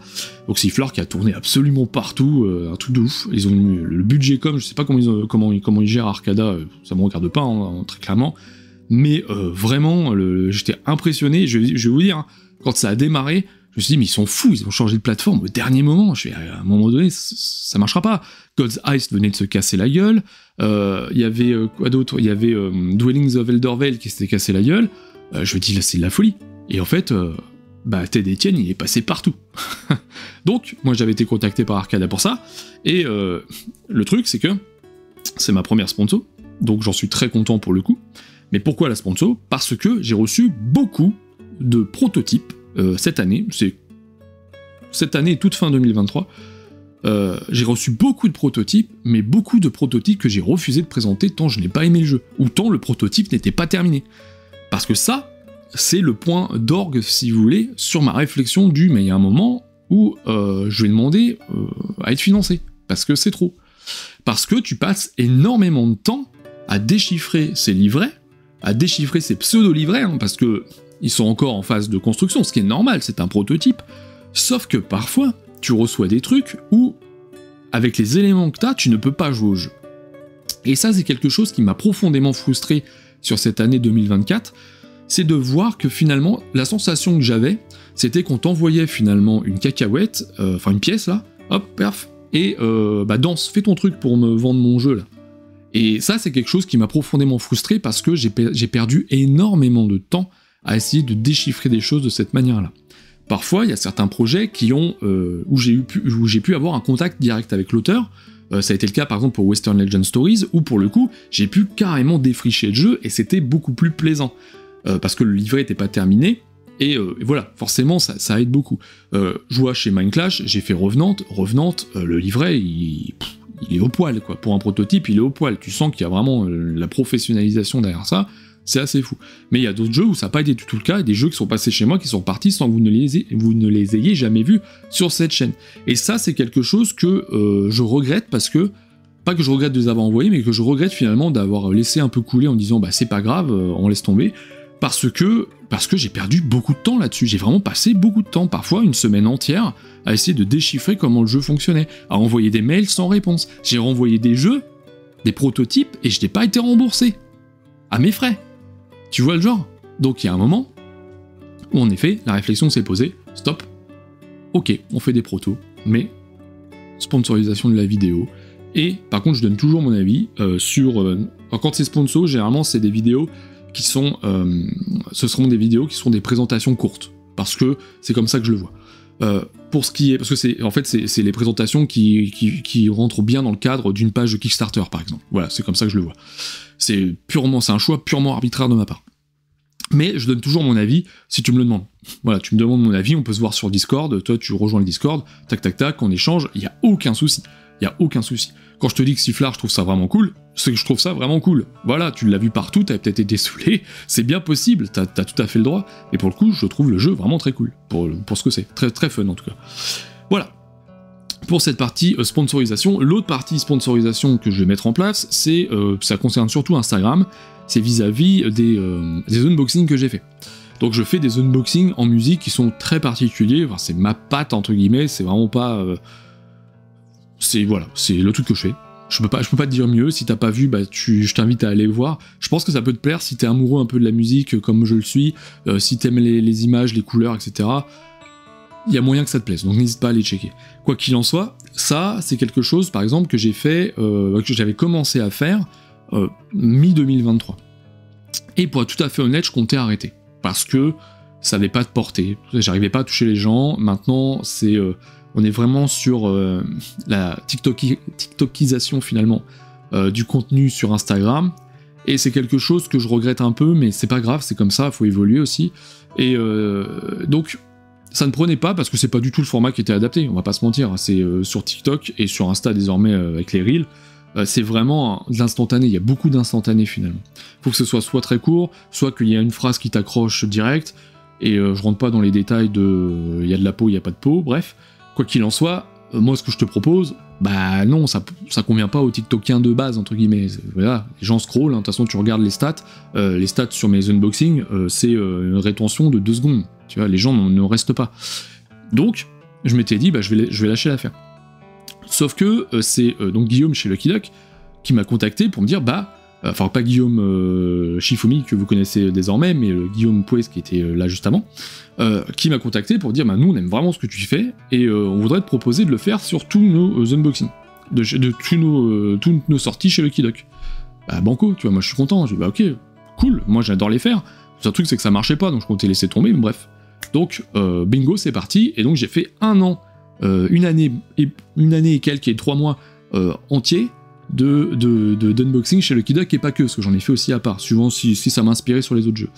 Donc Sifflard qui a tourné absolument partout, un truc de ouf. Ils ont eu le budget je sais pas comment ils gèrent Arcada, ça me regarde pas, hein, très clairement. Mais vraiment, j'étais impressionné, je vais vous dire, hein, quand ça a démarré, je me suis dit, mais ils sont fous, ils ont changé de plateforme au dernier moment. À un moment donné, ça marchera pas. God's Heist venait de se casser la gueule. Il y avait quoi d'autre? Il y avait Dwellings of Eldervale qui s'était cassé la gueule. Je me dis, là, c'est de la folie. Et en fait, Ted Etienne, il est passé partout. Donc, moi, j'avais été contacté par Arcada pour ça. Et le truc, c'est que c'est ma première sponsor. Donc, j'en suis très content pour le coup. Mais pourquoi la sponsor? Parce que j'ai reçu beaucoup de prototypes cette année, toute fin 2023, j'ai reçu beaucoup de prototypes, mais beaucoup de prototypes que j'ai refusé de présenter tant je n'ai pas aimé le jeu, ou tant le prototype n'était pas terminé. Parce que ça, c'est le point d'orgue, si vous voulez, sur ma réflexion mais il y a un moment où je vais demander à être financé, parce que c'est trop. Parce que tu passes énormément de temps à déchiffrer ces livrets, à déchiffrer ces pseudo-livrets, hein, parce que ils sont encore en phase de construction, ce qui est normal, c'est un prototype, sauf que parfois, tu reçois des trucs où, avec les éléments que tu as, tu ne peux pas jouer au jeu. Et ça, c'est quelque chose qui m'a profondément frustré sur cette année 2024, c'est de voir que finalement, la sensation que j'avais, c'était qu'on t'envoyait finalement une cacahuète, enfin une pièce là, hop, perf, et danse, fais ton truc pour me vendre mon jeu là. Et ça, c'est quelque chose qui m'a profondément frustré parce que j'ai perdu énormément de temps à essayer de déchiffrer des choses de cette manière-là. Parfois, il y a certains projets qui ont, où j'ai pu avoir un contact direct avec l'auteur. Ça a été le cas par exemple pour Western Legend Stories, où pour le coup, j'ai pu carrément défricher le jeu et c'était beaucoup plus plaisant. Parce que le livret n'était pas terminé, et voilà, forcément ça aide beaucoup. Je vois chez Mindclash, j'ai fait Revenant, le livret il est au poil, quoi. Pour un prototype, il est au poil, tu sens qu'il y a vraiment la professionnalisation derrière ça, c'est assez fou. Mais il y a d'autres jeux où ça n'a pas été du tout le cas, et des jeux qui sont passés chez moi, qui sont partis sans que vous ne les ayez jamais vus sur cette chaîne. Et ça, c'est quelque chose que je regrette, parce que, pas que je regrette de les avoir envoyés, mais que je regrette finalement d'avoir laissé un peu couler en disant, bah c'est pas grave, on laisse tomber, parce que j'ai perdu beaucoup de temps là-dessus, j'ai vraiment passé beaucoup de temps, parfois une semaine entière, à essayer de déchiffrer comment le jeu fonctionnait, à envoyer des mails sans réponse. J'ai renvoyé des jeux, des prototypes, et je n'ai pas été remboursé. À mes frais. Tu vois le genre? Donc il y a un moment où en effet, la réflexion s'est posée, stop, ok, on fait des protos, mais sponsorisation de la vidéo. Et par contre, je donne toujours mon avis sur... quand c'est sponsor, généralement c'est des vidéos qui sont... ce seront des vidéos qui seront des présentations courtes, parce que c'est comme ça que je le vois. Pour ce qui est... Parce que c'est les présentations qui rentrent bien dans le cadre d'une page de Kickstarter, par exemple. Voilà, c'est comme ça que je le vois. C'est un choix purement arbitraire de ma part. Mais je donne toujours mon avis si tu me le demandes. Voilà, tu me demandes mon avis, on peut se voir sur Discord, toi tu rejoins le Discord, tac tac tac, on échange, il n'y a aucun souci. Il n'y a aucun souci. Quand je te dis que Sifflard, je trouve ça vraiment cool, c'est que je trouve ça vraiment cool. Voilà, tu l'as vu partout, t'as peut-être été saoulé, c'est bien possible, t'as tout à fait le droit, et pour le coup, je trouve le jeu vraiment très cool, pour ce que c'est, très très fun en tout cas. Voilà. Pour cette partie sponsorisation, l'autre partie sponsorisation que je vais mettre en place, ça concerne surtout Instagram, c'est vis-à-vis des unboxings que j'ai fait. Donc je fais des unboxings en musique qui sont très particuliers, enfin, c'est ma patte entre guillemets, c'est vraiment pas... c'est le truc que je fais. Je peux pas te dire mieux, si t'as pas vu, je t'invite à aller voir. Je pense que ça peut te plaire si t'es amoureux un peu de la musique comme je le suis, si t'aimes les images, les couleurs, etc. Il y a moyen que ça te plaise, donc n'hésite pas à aller checker. Quoi qu'il en soit, ça, c'est quelque chose, par exemple, que j'ai fait, que j'avais commencé à faire mi-2023. Et pour être tout à fait honnête, je comptais arrêter, parce que ça n'avait pas de portée, j'arrivais pas à toucher les gens, maintenant, on est vraiment sur la TikTokisation, finalement, du contenu sur Instagram, et c'est quelque chose que je regrette un peu, mais c'est pas grave, c'est comme ça, il faut évoluer aussi, et donc... Ça ne prenait pas parce que c'est pas du tout le format qui était adapté, on va pas se mentir, c'est sur TikTok et sur Insta désormais avec les Reels, c'est vraiment de l'instantané, il y a beaucoup d'instantané finalement. Faut que ce soit très court, soit qu'il y a une phrase qui t'accroche direct, et je rentre pas dans les détails de il y a de la peau, il y a pas de peau, bref, quoi qu'il en soit, moi ce que je te propose, non, ça convient pas aux TikTokiens de base, entre guillemets, voilà, les gens scrollent, de toute façon tu regardes les stats sur mes unboxings, c'est une rétention de 2 secondes. Tu vois, les gens ne restent pas. Donc, je m'étais dit, je vais lâcher l'affaire. Sauf que c'est donc Guillaume chez Lucky Duck qui m'a contacté pour me dire, enfin pas Guillaume Shifumi que vous connaissez désormais, mais Guillaume Pouez qui était là juste avant, qui m'a contacté pour dire, nous on aime vraiment ce que tu fais, et on voudrait te proposer de le faire sur tous nos unboxings, de toutes nos sorties chez Lucky Duck. Banco, tu vois, moi je suis content, je dis, ok, cool, moi j'adore les faire. Le truc c'est que ça marchait pas, donc je comptais laisser tomber, mais bref. Donc, bingo, c'est parti, et donc j'ai fait un an, une année et quelques, et 3 mois entiers d'unboxing chez Lucky Duck, et pas que, parce que j'en ai fait aussi à part, suivant si ça m'a inspiré sur les autres jeux.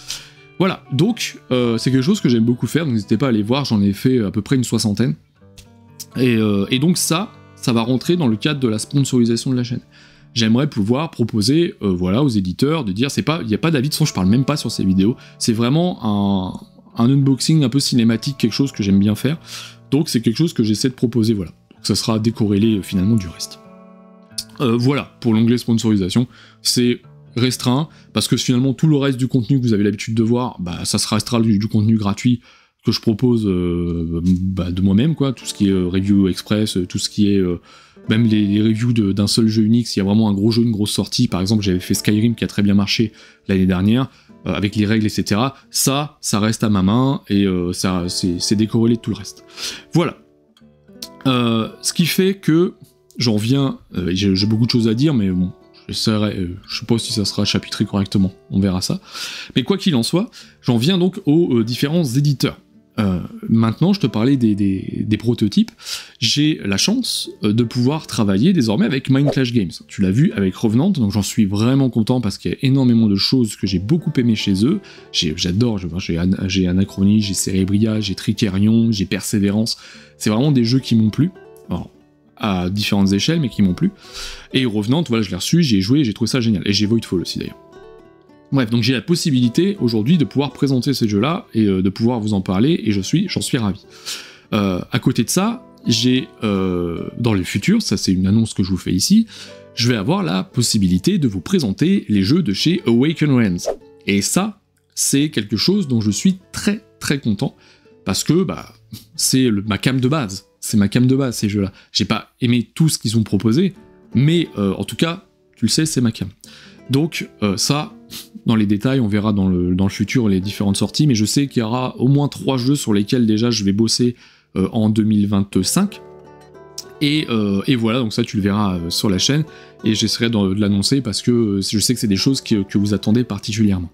Voilà, donc c'est quelque chose que j'aime beaucoup faire, donc n'hésitez pas à aller voir, j'en ai fait à peu près une 60aine. Et donc ça va rentrer dans le cadre de la sponsorisation de la chaîne. J'aimerais pouvoir proposer aux éditeurs de dire, il n'y a pas d'avis de son, je parle même pas sur ces vidéos, c'est vraiment un unboxing un peu cinématique, quelque chose que j'aime bien faire, donc c'est quelque chose que j'essaie de proposer, voilà. Donc ça sera décorrélé finalement du reste. Voilà, pour l'onglet sponsorisation, c'est restreint, parce que finalement tout le reste du contenu que vous avez l'habitude de voir, ça se restera du contenu gratuit que je propose de moi-même, quoi, tout ce qui est review express, tout ce qui est même les reviews d'un seul jeu unique, s'il y a vraiment un gros jeu, une grosse sortie, par exemple j'avais fait Skyrim qui a très bien marché l'année dernière, avec les règles, etc. Ça reste à ma main, et c'est décorrélé de tout le reste. Voilà. Ce qui fait que, j'en viens, j'ai beaucoup de choses à dire, mais bon, je sais pas si ça sera chapitré correctement, on verra ça. Mais quoi qu'il en soit, j'en viens donc aux différents éditeurs. Maintenant, je te parlais des prototypes. J'ai la chance de pouvoir travailler désormais avec Mindclash Games. Tu l'as vu avec Revenant, donc j'en suis vraiment content parce qu'il y a énormément de choses que j'ai beaucoup aimé chez eux. J'adore, j'ai Anachronie, j'ai Cerebria, j'ai Tricerion, j'ai Persévérance. C'est vraiment des jeux qui m'ont plu. Alors, à différentes échelles, mais qui m'ont plu. Et Revenant, voilà, je l'ai reçu, j'y ai joué, j'ai trouvé ça génial. Et j'ai Voidfall aussi d'ailleurs. Bref, donc j'ai la possibilité aujourd'hui de pouvoir présenter ces jeux-là et de pouvoir vous en parler, et j'en suis ravi. À côté de ça, j'ai dans le futur, ça c'est une annonce que je vous fais ici, je vais avoir la possibilité de vous présenter les jeux de chez Awaken Realms. Et ça, c'est quelque chose dont je suis très très content, parce que c'est ma cam de base. C'est ma cam de base, ces jeux-là. J'ai pas aimé tout ce qu'ils ont proposé, mais en tout cas, tu le sais, c'est ma cam. Donc ça, dans les détails, on verra dans le futur les différentes sorties, mais je sais qu'il y aura au moins 3 jeux sur lesquels déjà je vais bosser en 2025. Et voilà, donc ça tu le verras sur la chaîne, et j'essaierai de l'annoncer parce que je sais que c'est des choses que vous attendez particulièrement.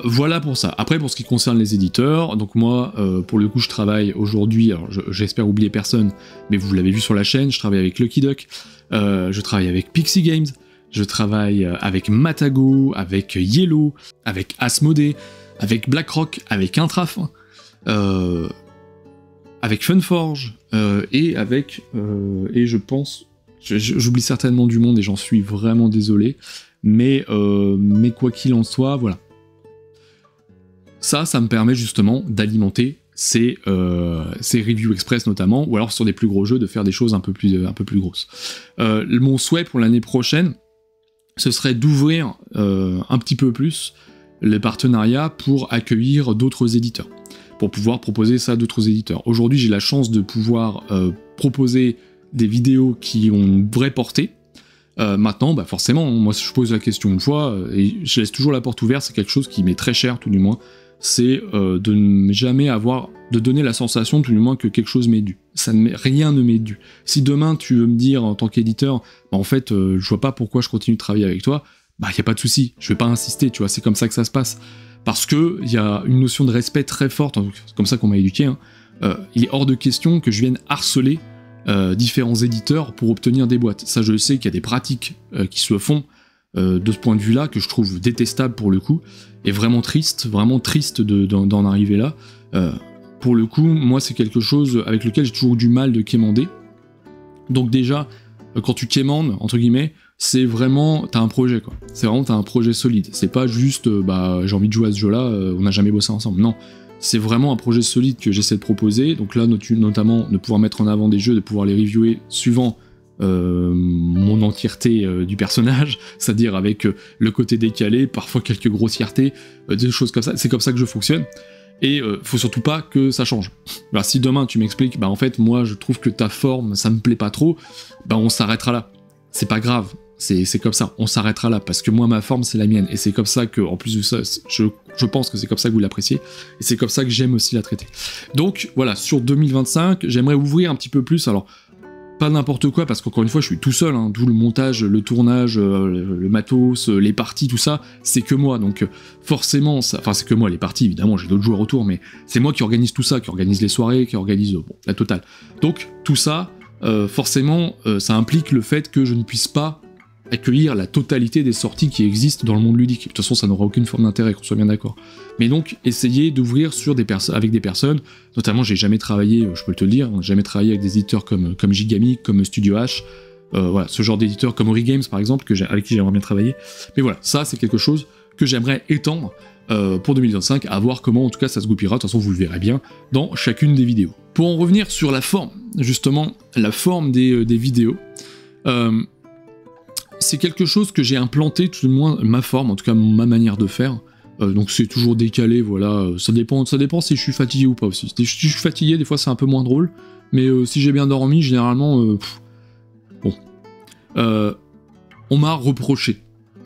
Voilà pour ça. Après, pour ce qui concerne les éditeurs, donc moi, pour le coup, je travaille aujourd'hui, alors j'espère oublier personne, mais vous l'avez vu sur la chaîne, je travaille avec Lucky Duck, je travaille avec Pixie Games, je travaille avec Matago, avec Yellow, avec Asmodee, avec BlackRock, avec Intraf, avec Funforge, et avec... et je pense... J'oublie certainement du monde et j'en suis vraiment désolé, mais quoi qu'il en soit, voilà. Ça me permet justement d'alimenter ces reviews express notamment, ou alors sur des plus gros jeux de faire des choses un peu plus grosses. Mon souhait pour l'année prochaine, ce serait d'ouvrir un petit peu plus les partenariats pour accueillir d'autres éditeurs, pour pouvoir proposer ça à d'autres éditeurs. Aujourd'hui, j'ai la chance de pouvoir proposer des vidéos qui ont une vraie portée. Maintenant, forcément, moi je pose la question une fois, et je laisse toujours la porte ouverte, c'est quelque chose qui m'est très cher tout du moins, c'est de ne jamais de donner la sensation tout du moins que quelque chose m'est dû. Rien ne m'est dû. Si demain tu veux me dire en tant qu'éditeur, en fait je vois pas pourquoi je continue de travailler avec toi, y a pas de souci, je vais pas insister, tu vois, c'est comme ça que ça se passe. Parce que il y a une notion de respect très forte, c'est comme ça qu'on m'a éduqué, il est hors de question que je vienne harceler différents éditeurs pour obtenir des boîtes. Ça, je sais qu'il y a des pratiques qui se font de ce point de vue-là, que je trouve détestable pour le coup, et vraiment triste d'en arriver là. Pour le coup, moi, c'est quelque chose avec lequel j'ai toujours eu du mal de quémander. Donc déjà, quand tu quémandes, entre guillemets, c'est vraiment, t'as un projet, quoi. C'est vraiment, t'as un projet solide. C'est pas juste, j'ai envie de jouer à ce jeu-là, on n'a jamais bossé ensemble. Non. C'est vraiment un projet solide que j'essaie de proposer, donc là notamment de pouvoir mettre en avant des jeux, de pouvoir les reviewer suivant mon entièreté du personnage, c'est-à-dire avec le côté décalé, parfois quelques grossièretés, des choses comme ça, c'est comme ça que je fonctionne, et faut surtout pas que ça change. Alors, si demain tu m'expliques, en fait moi je trouve que ta forme ça me plaît pas trop, on s'arrêtera là, c'est pas grave. C'est comme ça, on s'arrêtera là, parce que moi ma forme c'est la mienne, et c'est comme ça que, en plus de ça, je pense que c'est comme ça que vous l'appréciez, et c'est comme ça que j'aime aussi la traiter. Donc voilà, sur 2025, j'aimerais ouvrir un petit peu plus, alors pas n'importe quoi, parce qu'encore une fois je suis tout seul, d'où le montage, le tournage, le matos, les parties, tout ça, c'est que moi, donc forcément, c'est que moi, les parties, évidemment j'ai d'autres joueurs autour, mais c'est moi qui organise tout ça, qui organise les soirées, qui organise la totale. Donc tout ça, forcément, ça implique le fait que je ne puisse pas accueillir la totalité des sorties qui existent dans le monde ludique. De toute façon, ça n'aura aucune forme d'intérêt, qu'on soit bien d'accord. Mais donc, essayer d'ouvrir avec des personnes, notamment, j'ai jamais travaillé, je peux te le dire, jamais travaillé avec des éditeurs comme Gigamic, comme Studio H, voilà, ce genre d'éditeurs comme Ori Games, par exemple, avec qui j'aimerais bien travailler. Mais voilà, ça, c'est quelque chose que j'aimerais étendre pour 2025, à voir comment, en tout cas, ça se goupillera. De toute façon, vous le verrez bien dans chacune des vidéos. Pour en revenir sur la forme, justement, la forme des vidéos, c'est quelque chose que j'ai implanté, tout du moins ma forme, en tout cas ma manière de faire. Donc c'est toujours décalé, voilà. Ça dépend si je suis fatigué ou pas aussi. Si je suis fatigué, des fois c'est un peu moins drôle, mais si j'ai bien dormi, généralement, Bon. On m'a reproché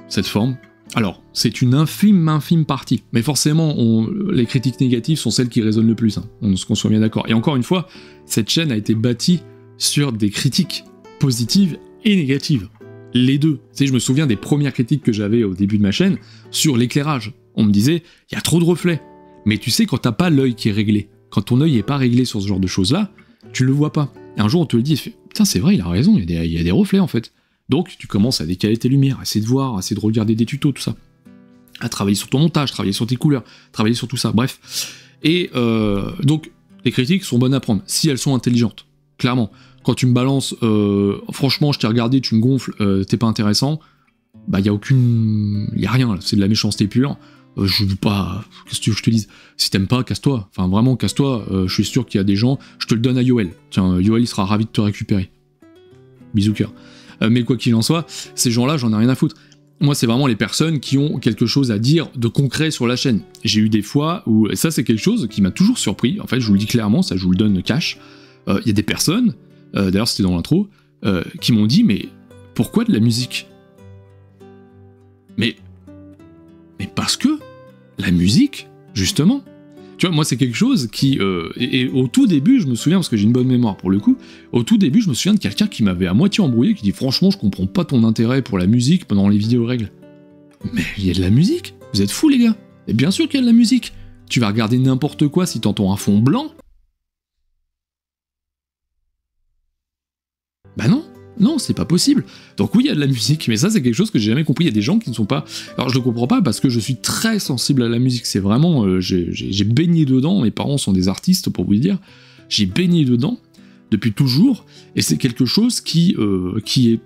cette forme. Alors, c'est une infime partie, mais forcément, les critiques négatives sont celles qui résonnent le plus, hein, qu'on soit bien d'accord. Et encore une fois, cette chaîne a été bâtie sur des critiques positives et négatives. Les deux. Tu sais, je me souviens des premières critiques que j'avais au début de ma chaîne sur l'éclairage. On me disait, il y a trop de reflets. Mais tu sais, quand t'as pas l'œil qui est réglé, quand ton œil est pas réglé sur ce genre de choses-là, tu le vois pas. Et un jour, on te le dit, putain, c'est vrai, il a raison, il y a des reflets en fait. Donc, tu commences à décaler tes lumières, à essayer de voir, à essayer de regarder des tutos, tout ça. À travailler sur ton montage, travailler sur tes couleurs, travailler sur tout ça, bref. Et donc, les critiques sont bonnes à prendre, si elles sont intelligentes, clairement. Quand tu me balances, franchement, je t'ai regardé, tu me gonfles, t'es pas intéressant, bah, y a rien, là, c'est de la méchanceté pure. Je veux pas... Qu'est-ce que tu veux que je te dise? Si t'aimes pas, casse-toi. Enfin, vraiment, casse-toi. Je suis sûr qu'il y a des gens... Je te le donne à Yoel. Tiens, Yoel, il sera ravi de te récupérer. Bisous cœur. Mais quoi qu'il en soit, ces gens-là, j'en ai rien à foutre. Moi, c'est vraiment les personnes qui ont quelque chose à dire de concret sur la chaîne. J'ai eu des fois où... Et ça, c'est quelque chose qui m'a toujours surpris. En fait, je vous le dis clairement, ça, je vous le donne cash. Il y a des personnes, d'ailleurs, c'était dans l'intro, qui m'ont dit, mais pourquoi de la musique? Mais parce que la musique, justement, tu vois, moi c'est quelque chose qui... et au tout début, je me souviens, parce que j'ai une bonne mémoire pour le coup, au tout début, je me souviens de quelqu'un qui m'avait à moitié embrouillé, qui dit « Franchement, je comprends pas ton intérêt pour la musique pendant les vidéos règles. » Mais il y a de la musique? Vous êtes fous les gars? Et bien sûr qu'il y a de la musique. Tu vas regarder n'importe quoi si t'entends un fond blanc? Bah non. Non, c'est pas possible. Donc oui, il y a de la musique, mais ça c'est quelque chose que j'ai jamais compris. Il y a des gens qui ne sont pas... Alors je le comprends pas parce que je suis très sensible à la musique, c'est vraiment... j'ai baigné dedans, mes parents sont des artistes pour vous le dire, j'ai baigné dedans depuis toujours, et c'est quelque chose qui est...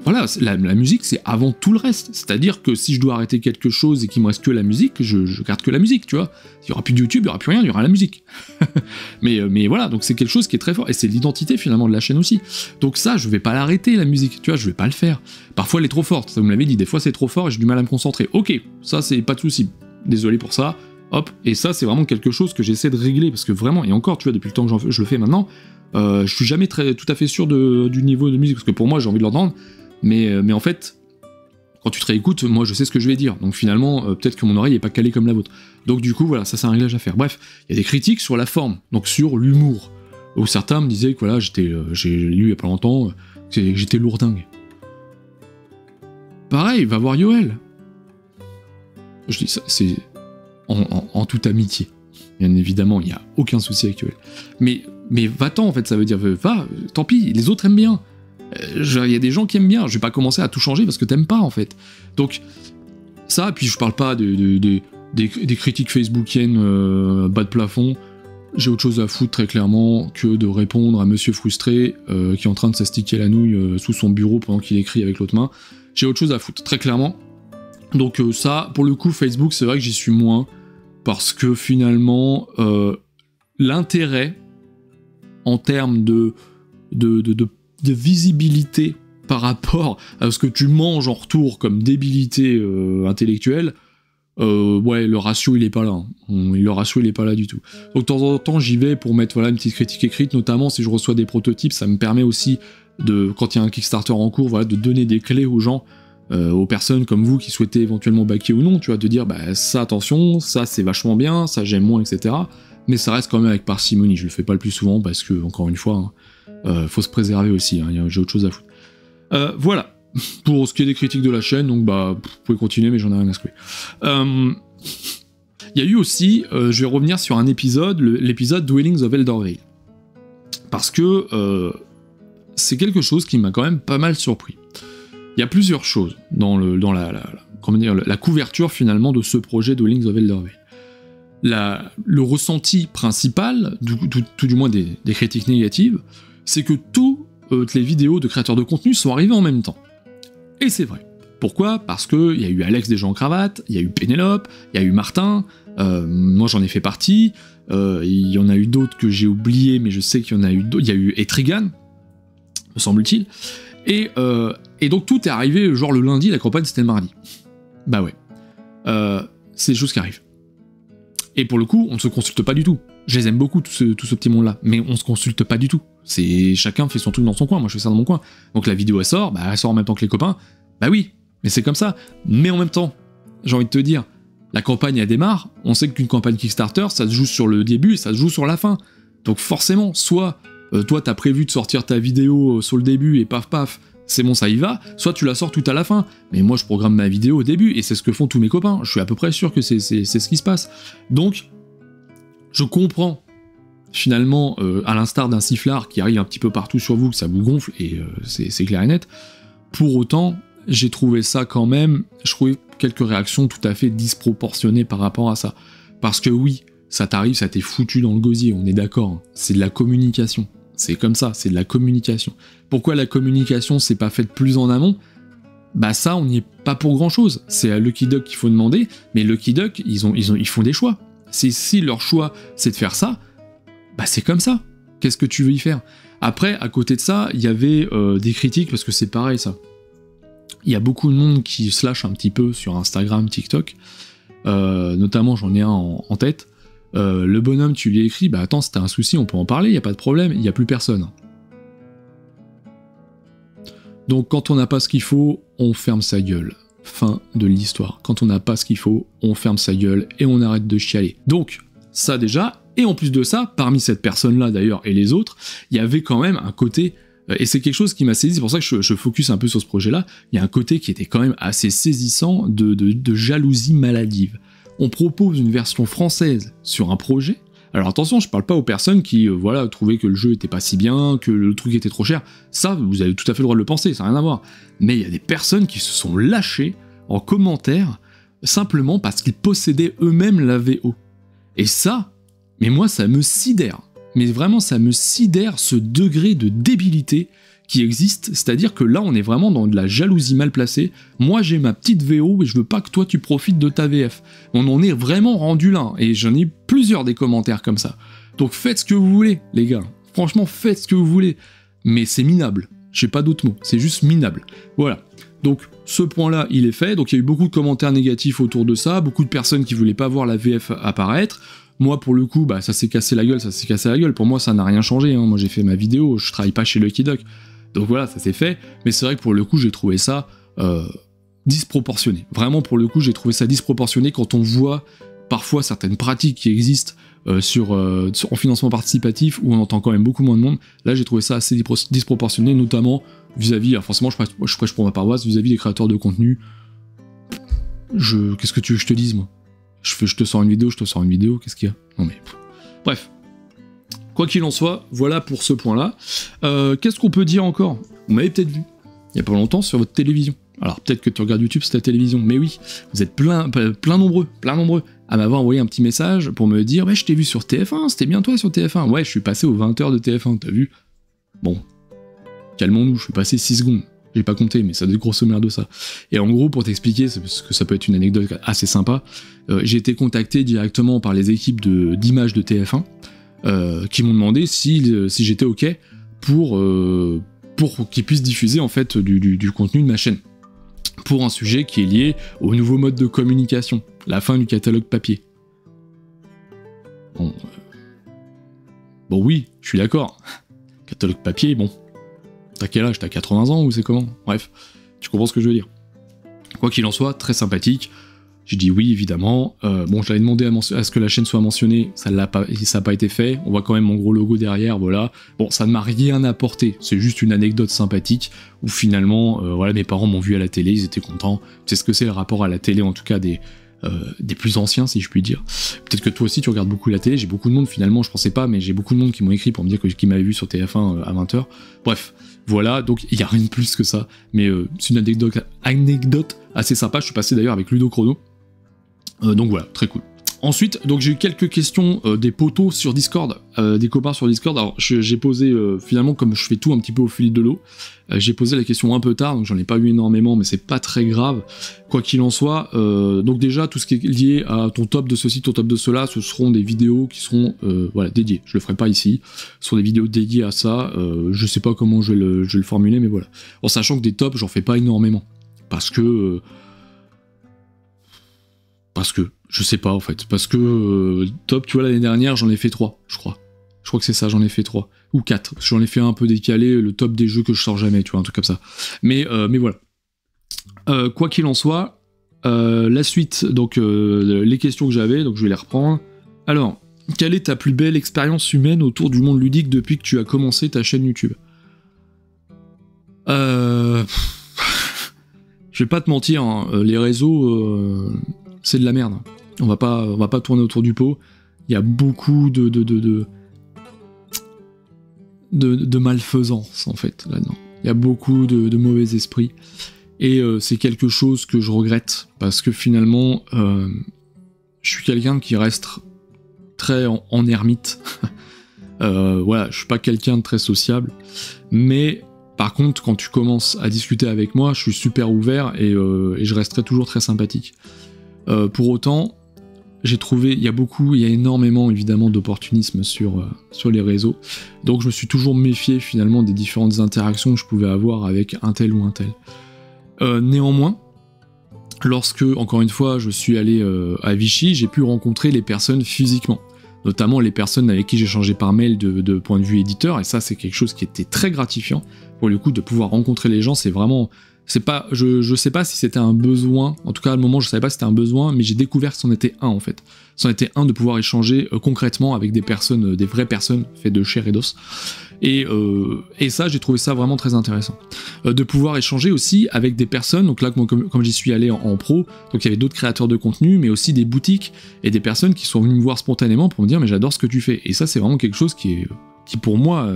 Voilà, la musique c'est avant tout le reste, c'est-à-dire que si je dois arrêter quelque chose et qu'il me reste que la musique, je garde que la musique, tu vois. Il y aura plus de YouTube, il y aura plus rien, il y aura la musique. mais voilà, donc c'est quelque chose qui est très fort, et c'est l'identité finalement de la chaîne aussi. Donc ça, je vais pas l'arrêter la musique, tu vois, je vais pas le faire. Parfois elle est trop forte, ça vous me l'avez dit, des fois c'est trop fort et j'ai du mal à me concentrer. Ok, ça c'est pas de souci, désolé pour ça, hop, et ça c'est vraiment quelque chose que j'essaie de régler, parce que vraiment, et encore, tu vois, depuis le temps que je le fais maintenant, je suis jamais tout à fait sûr du niveau de musique, parce que pour moi j'ai envie de l'entendre, mais en fait, quand tu te réécoutes, moi je sais ce que je vais dire, donc finalement, peut-être que mon oreille est pas calée comme la vôtre. Donc du coup, voilà, ça c'est un réglage à faire. Bref, il y a des critiques sur la forme, donc sur l'humour, où certains me disaient que voilà, j'ai lu il y a pas longtemps, que j'étais lourdingue. Pareil, va voir Yoel. Je dis ça, c'est en toute amitié. Bien évidemment, il n'y a aucun souci avec Yoel. Mais va-t'en, en fait, ça veut dire, va, tant pis, les autres aiment bien. Il y a des gens qui aiment bien, je vais pas commencer à tout changer parce que t'aimes pas, en fait. Donc, ça, puis je parle pas des critiques facebookiennes bas de plafond. J'ai autre chose à foutre, très clairement, que de répondre à monsieur frustré qui est en train de s'astiquer la nouille sous son bureau pendant qu'il écrit avec l'autre main. J'ai autre chose à foutre, très clairement. Donc ça, pour le coup, Facebook, c'est vrai que j'y suis moins, parce que finalement, l'intérêt en termes de visibilité par rapport à ce que tu manges en retour comme débilité intellectuelle, ouais, le ratio il est pas là. Hein. Le ratio il est pas là du tout. Donc de temps en temps j'y vais pour mettre voilà, une petite critique écrite, notamment si je reçois des prototypes, ça me permet aussi de, quand il y a un Kickstarter en cours, voilà, de donner des clés aux gens, aux personnes comme vous qui souhaitez éventuellement backer ou non, tu vois, de dire bah ça attention, ça c'est vachement bien, ça j'aime moins, etc. Mais ça reste quand même avec parcimonie, je le fais pas le plus souvent parce que, encore une fois, hein, faut se préserver aussi, hein, j'ai autre chose à foutre. Voilà, pour ce qui est des critiques de la chaîne, donc bah, vous pouvez continuer, mais j'en ai rien à secouer. Il y a eu aussi, je vais revenir sur un épisode, l'épisode Dwellings of Eldervale. Parce que c'est quelque chose qui m'a quand même pas mal surpris. Il y a plusieurs choses dans la couverture finalement de ce projet Dwellings of Eldervale. Le ressenti principal, tout du moins des critiques négatives, c'est que toutes les vidéos de créateurs de contenu sont arrivées en même temps. Et c'est vrai. Pourquoi ? Parce qu'il y a eu Alex des gens en cravate, il y a eu Pénélope, il y a eu Martin, moi j'en ai fait partie, il y en a eu d'autres que j'ai oubliés, mais je sais qu'il y en a eu d'autres, il y a eu Etrigan, me semble-t-il, et donc tout est arrivé genre le lundi, la campagne c'était le mardi. Bah ouais, c'est des choses qui arrivent. Et pour le coup, on ne se consulte pas du tout. Je les aime beaucoup, tout ce petit monde-là, mais on se consulte pas du tout. C'est chacun fait son truc dans son coin, moi je fais ça dans mon coin. Donc la vidéo elle sort en même temps que les copains, bah oui, mais c'est comme ça. Mais en même temps, j'ai envie de te dire, la campagne elle démarre, on sait qu'une campagne Kickstarter, ça se joue sur le début et ça se joue sur la fin. Donc forcément, soit toi t'as prévu de sortir ta vidéo sur le début et paf paf, c'est bon ça y va, soit tu la sors tout à la fin. Mais moi je programme ma vidéo au début et c'est ce que font tous mes copains, je suis à peu près sûr que c'est ce qui se passe. Donc, je comprends finalement, à l'instar d'un sifflard qui arrive un petit peu partout sur vous, que ça vous gonfle, et c'est clair et net. Pour autant, j'ai trouvé ça quand même, je trouvais quelques réactions tout à fait disproportionnées par rapport à ça. Parce que oui, ça t'arrive, ça t'est foutu dans le gosier, on est d'accord, hein. C'est de la communication. C'est comme ça, c'est de la communication. Pourquoi la communication c'est pas faite plus en amont? Bah ça, on n'y est pas pour grand chose. C'est à Lucky Duck qu'il faut demander, mais Lucky Duck, ils font des choix. Si leur choix c'est de faire ça, bah c'est comme ça. Qu'est-ce que tu veux y faire? Après, à côté de ça, il y avait des critiques, parce que c'est pareil ça. Il y a beaucoup de monde qui se lâche un petit peu sur Instagram, TikTok, notamment j'en ai un en tête. Le bonhomme, tu lui écris, bah attends, si t'as un souci, on peut en parler, il n'y a pas de problème, il n'y a plus personne. Donc quand on n'a pas ce qu'il faut, on ferme sa gueule. Fin de l'histoire. Quand on n'a pas ce qu'il faut, on ferme sa gueule et on arrête de chialer. Donc, ça déjà, et en plus de ça, parmi cette personne-là d'ailleurs et les autres, il y avait quand même un côté, et c'est quelque chose qui m'a saisi, c'est pour ça que je focus un peu sur ce projet-là, il y a un côté qui était quand même assez saisissant de jalousie maladive. On propose une version française sur un projet. Alors attention, je parle pas aux personnes qui trouvaient que le jeu était pas si bien, que le truc était trop cher. Ça, vous avez tout à fait le droit de le penser, ça n'a rien à voir. Mais il y a des personnes qui se sont lâchées en commentaire simplement parce qu'ils possédaient eux-mêmes la VO. Et ça, mais moi ça me sidère. Mais vraiment ça me sidère ce degré de débilité qui existe, c'est-à-dire que là on est vraiment dans de la jalousie mal placée. Moi j'ai ma petite VO et je veux pas que toi tu profites de ta VF. On en est vraiment rendu là, et j'en ai plusieurs des commentaires comme ça. Donc faites ce que vous voulez les gars, franchement faites ce que vous voulez, mais c'est minable, j'ai pas d'autres mots, c'est juste minable. Voilà, donc ce point-là il est fait, donc il y a eu beaucoup de commentaires négatifs autour de ça, beaucoup de personnes qui voulaient pas voir la VF apparaître. Moi, pour le coup, bah, ça s'est cassé la gueule, pour moi ça n'a rien changé, hein. Moi j'ai fait ma vidéo, je travaille pas chez Lucky Duck. Donc voilà, ça s'est fait, mais c'est vrai que pour le coup, j'ai trouvé ça disproportionné. Vraiment, pour le coup, j'ai trouvé ça disproportionné quand on voit parfois certaines pratiques qui existent en financement participatif, où on entend quand même beaucoup moins de monde. Là, j'ai trouvé ça assez disproportionné, notamment vis-à-vis, forcément, je prêche pour ma paroisse, vis-à-vis des créateurs de contenu. Qu'est-ce que tu veux que je te dise, moi? Je te sors une vidéo, qu'est-ce qu'il y a? Non mais... Bref. Quoi qu'il en soit, voilà pour ce point-là. Qu'est-ce qu'on peut dire encore? Vous m'avez peut-être vu, il y a pas longtemps, sur votre télévision. Alors peut-être que tu regardes YouTube sur ta télévision, mais oui, vous êtes plein nombreux, à m'avoir envoyé un petit message pour me dire « Ouais, je t'ai vu sur TF1, c'était bien toi sur TF1. Ouais, je suis passé aux 20h de TF1, t'as vu ?» Bon, calmons-nous, je suis passé 6 secondes. J'ai pas compté, mais ça doit être grosso merdo ça. Et en gros, pour t'expliquer, parce que ça peut être une anecdote assez sympa, j'ai été contacté directement par les équipes d'images de TF1, qui m'ont demandé si j'étais ok pour qu'ils puissent diffuser en fait du contenu de ma chaîne, pour un sujet qui est lié au nouveau mode de communication, la fin du catalogue papier. Bon oui, je suis d'accord. Catalogue papier, bon. T'as quel âge? T'as 80 ans ou c'est comment? Bref, tu comprends ce que je veux dire. Quoi qu'il en soit, très sympathique. J'ai dit oui, évidemment. Bon, je l'avais demandé à ce que la chaîne soit mentionnée, ça n'a pas été fait. On voit quand même mon gros logo derrière, voilà. Bon, ça ne m'a rien apporté, c'est juste une anecdote sympathique, où finalement, voilà, mes parents m'ont vu à la télé, ils étaient contents. C'est ce que c'est le rapport à la télé, en tout cas des plus anciens, si je puis dire. Peut-être que toi aussi, tu regardes beaucoup la télé, j'ai beaucoup de monde, finalement, je pensais pas, mais j'ai beaucoup de monde qui m'ont écrit pour me dire qu'ils m'avaient vu sur TF1 à 20h. Bref, voilà, donc il n'y a rien de plus que ça, mais c'est une anecdote assez sympa. Je suis passé d'ailleurs avec Ludo Chrono. Donc voilà, très cool. Ensuite, donc j'ai eu quelques questions des potos sur Discord, des copains sur Discord. Alors j'ai posé, finalement, comme je fais tout un petit peu au fil de l'eau, j'ai posé la question un peu tard, donc j'en ai pas eu énormément, mais c'est pas très grave. Quoi qu'il en soit, donc déjà, tout ce qui est lié à ton top de ceci, ton top de cela, ce seront des vidéos qui seront voilà, dédiées. Je le ferai pas ici, ce sont des vidéos dédiées à ça, je sais pas comment je vais le formuler, mais voilà. En sachant que des tops, j'en fais pas énormément, parce que... Parce que, je sais pas en fait, parce que top, tu vois, l'année dernière, j'en ai fait 3, je crois. Je crois que c'est ça, j'en ai fait 3. Ou 4. J'en ai fait un peu décalé, le top des jeux que je sors jamais, tu vois, un truc comme ça. Mais voilà. Quoi qu'il en soit, la suite, donc les questions que j'avais, donc je vais les reprendre. Alors, quelle est ta plus belle expérience humaine autour du monde ludique depuis que tu as commencé ta chaîne YouTube ? Je vais pas te mentir, hein, les réseaux, c'est de la merde. On va pas tourner autour du pot. Il y a beaucoup de malfaisance en fait là-dedans. Il y a beaucoup de mauvais esprits. Et c'est quelque chose que je regrette, parce que finalement, je suis quelqu'un qui reste très en ermite. Voilà, je suis pas quelqu'un de très sociable, mais par contre, quand tu commences à discuter avec moi, je suis super ouvert et je resterai toujours très sympathique. Pour autant, j'ai trouvé, il y a énormément évidemment d'opportunisme sur les réseaux, donc je me suis toujours méfié finalement des différentes interactions que je pouvais avoir avec un tel ou un tel. Néanmoins, lorsque, encore une fois, je suis allé à Vichy, j'ai pu rencontrer les personnes physiquement, notamment les personnes avec qui j'ai changé par mail de point de vue éditeur, et ça c'est quelque chose qui était très gratifiant, pour le coup de pouvoir rencontrer les gens, c'est vraiment... je sais pas si c'était un besoin, en tout cas à le moment je savais pas si c'était un besoin, mais j'ai découvert que c'en était un en fait. C'en était un de pouvoir échanger concrètement avec des personnes, des vraies personnes faites de chair et d'os. Et ça, j'ai trouvé ça vraiment très intéressant. De pouvoir échanger aussi avec des personnes, donc là, comme j'y suis allé en pro, donc il y avait d'autres créateurs de contenu, mais aussi des boutiques et des personnes qui sont venues me voir spontanément pour me dire « mais j'adore ce que tu fais ». Et ça, c'est vraiment quelque chose qui pour moi,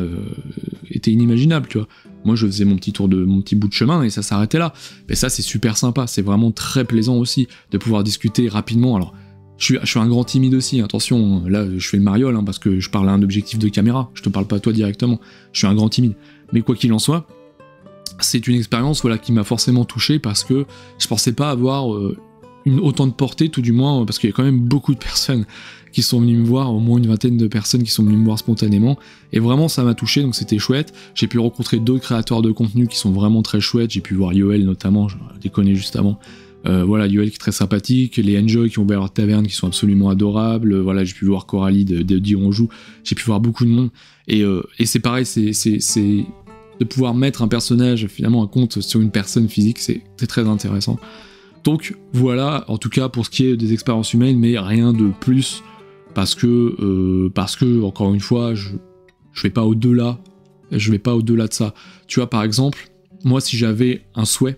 était inimaginable, tu vois. Moi, je faisais mon petit bout de chemin et ça s'arrêtait là. Mais ça, c'est super sympa, c'est vraiment très plaisant aussi de pouvoir discuter rapidement. Alors, je suis un grand timide aussi, attention, là je fais le mariole parce que je parle à un objectif de caméra, je te parle pas à toi directement, je suis un grand timide. Mais quoi qu'il en soit, c'est une expérience qui m'a forcément touché parce que je pensais pas avoir autant de portée, tout du moins, parce qu'il y a quand même beaucoup de personnes qui sont venues me voir, au moins une vingtaine de personnes qui sont venues me voir spontanément, et vraiment ça m'a touché, donc c'était chouette. J'ai pu rencontrer d'autres créateurs de contenu qui sont vraiment très chouettes, j'ai pu voir Yoel notamment, je les connais juste avant. Voilà, Yoel qui est très sympathique, les Enjoy qui ont ouvert leur taverne qui sont absolument adorables, voilà, j'ai pu voir Coralie de Dironjou, j'ai pu voir beaucoup de monde, et c'est pareil, c'est de pouvoir mettre un personnage, finalement un compte sur une personne physique, c'est très intéressant. Donc voilà, en tout cas pour ce qui est des expériences humaines, mais rien de plus, parce que encore une fois, je vais pas au-delà de ça. Tu vois, par exemple, moi si j'avais un souhait,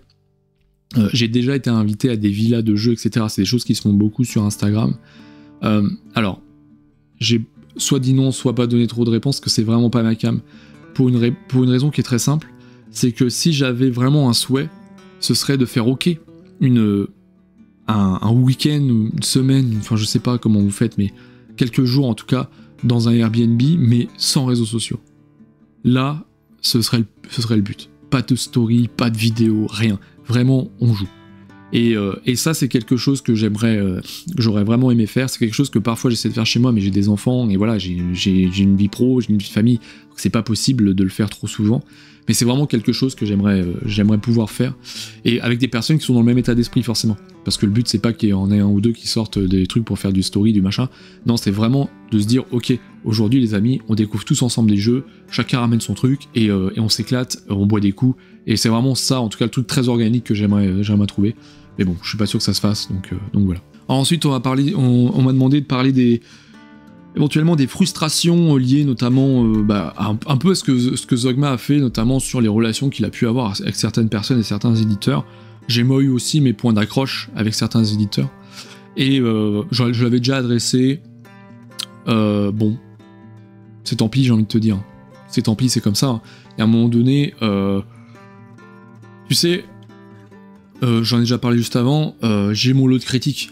j'ai déjà été invité à des villas de jeux, etc. C'est des choses qui se font beaucoup sur Instagram. Alors, j'ai soit dit non, soit pas donné trop de réponses, que c'est vraiment pas ma came. Pour une raison qui est très simple, c'est que si j'avais vraiment un souhait, ce serait de faire un week-end, une semaine, enfin je sais pas comment vous faites, mais quelques jours en tout cas, dans un Airbnb, mais sans réseaux sociaux. Là, ce serait le but. Pas de story, pas de vidéo, rien. Vraiment, on joue. Et ça, c'est quelque chose que j'aurais vraiment aimé faire. C'est quelque chose que parfois j'essaie de faire chez moi, mais j'ai des enfants, et voilà, j'ai une vie pro, j'ai une vie de famille, donc c'est pas possible de le faire trop souvent. Mais c'est vraiment quelque chose que j'aimerais pouvoir faire, et avec des personnes qui sont dans le même état d'esprit forcément. Parce que le but, c'est pas qu'il y en ait un ou deux qui sortent des trucs pour faire du story, du machin. Non, c'est vraiment de se dire, ok, aujourd'hui les amis, on découvre tous ensemble des jeux, chacun ramène son truc, et on s'éclate, on boit des coups, et c'est vraiment ça, en tout cas le truc très organique que j'aimerais trouver. Mais bon, je suis pas sûr que ça se fasse, donc voilà. Alors ensuite, on m'a demandé de parler éventuellement des frustrations liées notamment un peu à ce que Zogma a fait, notamment sur les relations qu'il a pu avoir avec certaines personnes et certains éditeurs. J'ai moi eu aussi mes points d'accroche avec certains éditeurs, et je l'avais déjà adressé. Bon, c'est tant pis, j'ai envie de te dire. C'est tant pis, c'est comme ça. Et à un moment donné, tu sais, j'en ai déjà parlé juste avant, j'ai mon lot de critiques.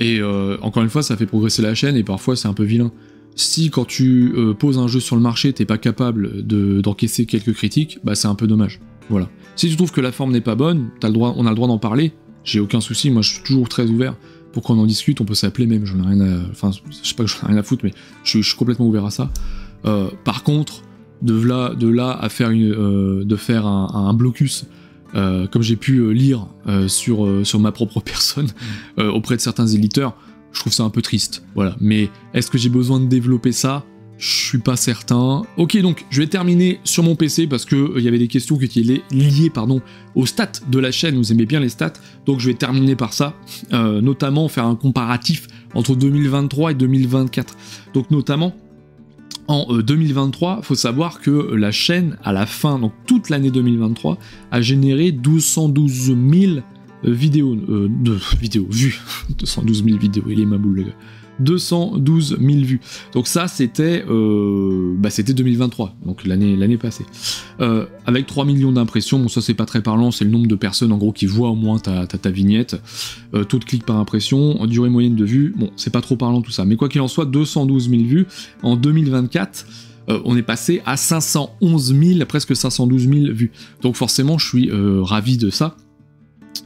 Et encore une fois, ça fait progresser la chaîne, et parfois c'est un peu vilain. Si quand tu poses un jeu sur le marché, t'es pas capable d'encaisser quelques critiques, bah c'est un peu dommage. Voilà. Si tu trouves que la forme n'est pas bonne, on a le droit d'en parler, j'ai aucun souci, moi je suis toujours très ouvert pour qu'on en discute, on peut s'appeler même, j'en ai rien à... Enfin, je sais pas que j'en ai rien à foutre, mais je suis complètement ouvert à ça. Par contre, de là à faire de faire un blocus comme j'ai pu lire sur ma propre personne auprès de certains éditeurs, je trouve ça un peu triste. Voilà. Mais est-ce que j'ai besoin de développer ça ? Je suis pas certain. Ok, donc je vais terminer sur mon PC parce que il y avait des questions qui étaient liées aux stats de la chaîne. Vous aimez bien les stats, donc je vais terminer par ça, notamment faire un comparatif entre 2023 et 2024. Donc notamment en 2023, il faut savoir que la chaîne, à la fin, donc toute l'année 2023, a généré 212 000 vidéos vues. 212 000 vidéos, il est ma boule, le gars. 212 000 vues. Donc ça, c'était 2023, donc l'année passée. Avec 3 millions d'impressions, bon ça c'est pas très parlant, c'est le nombre de personnes en gros qui voient au moins ta vignette. Taux de clic par impression, durée moyenne de vue, bon c'est pas trop parlant tout ça. Mais quoi qu'il en soit, 212 000 vues. En 2024, on est passé à 511 000, presque 512 000 vues. Donc forcément, je suis ravi de ça.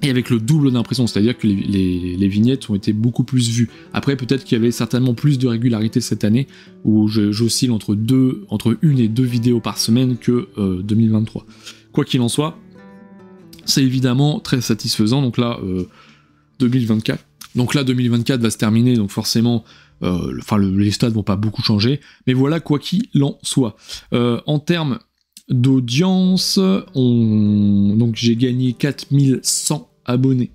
Et avec le double d'impression, c'est-à-dire que les vignettes ont été beaucoup plus vues. Après, peut-être qu'il y avait certainement plus de régularité cette année, où j'oscille entre 1 et 2 vidéos par semaine que 2023. Quoi qu'il en soit, c'est évidemment très satisfaisant. Donc là, 2024. Donc là, 2024 va se terminer, donc forcément, les stats vont pas beaucoup changer. Mais voilà, quoi qu'il en soit. En termes d'audience, donc j'ai gagné 4100 abonnés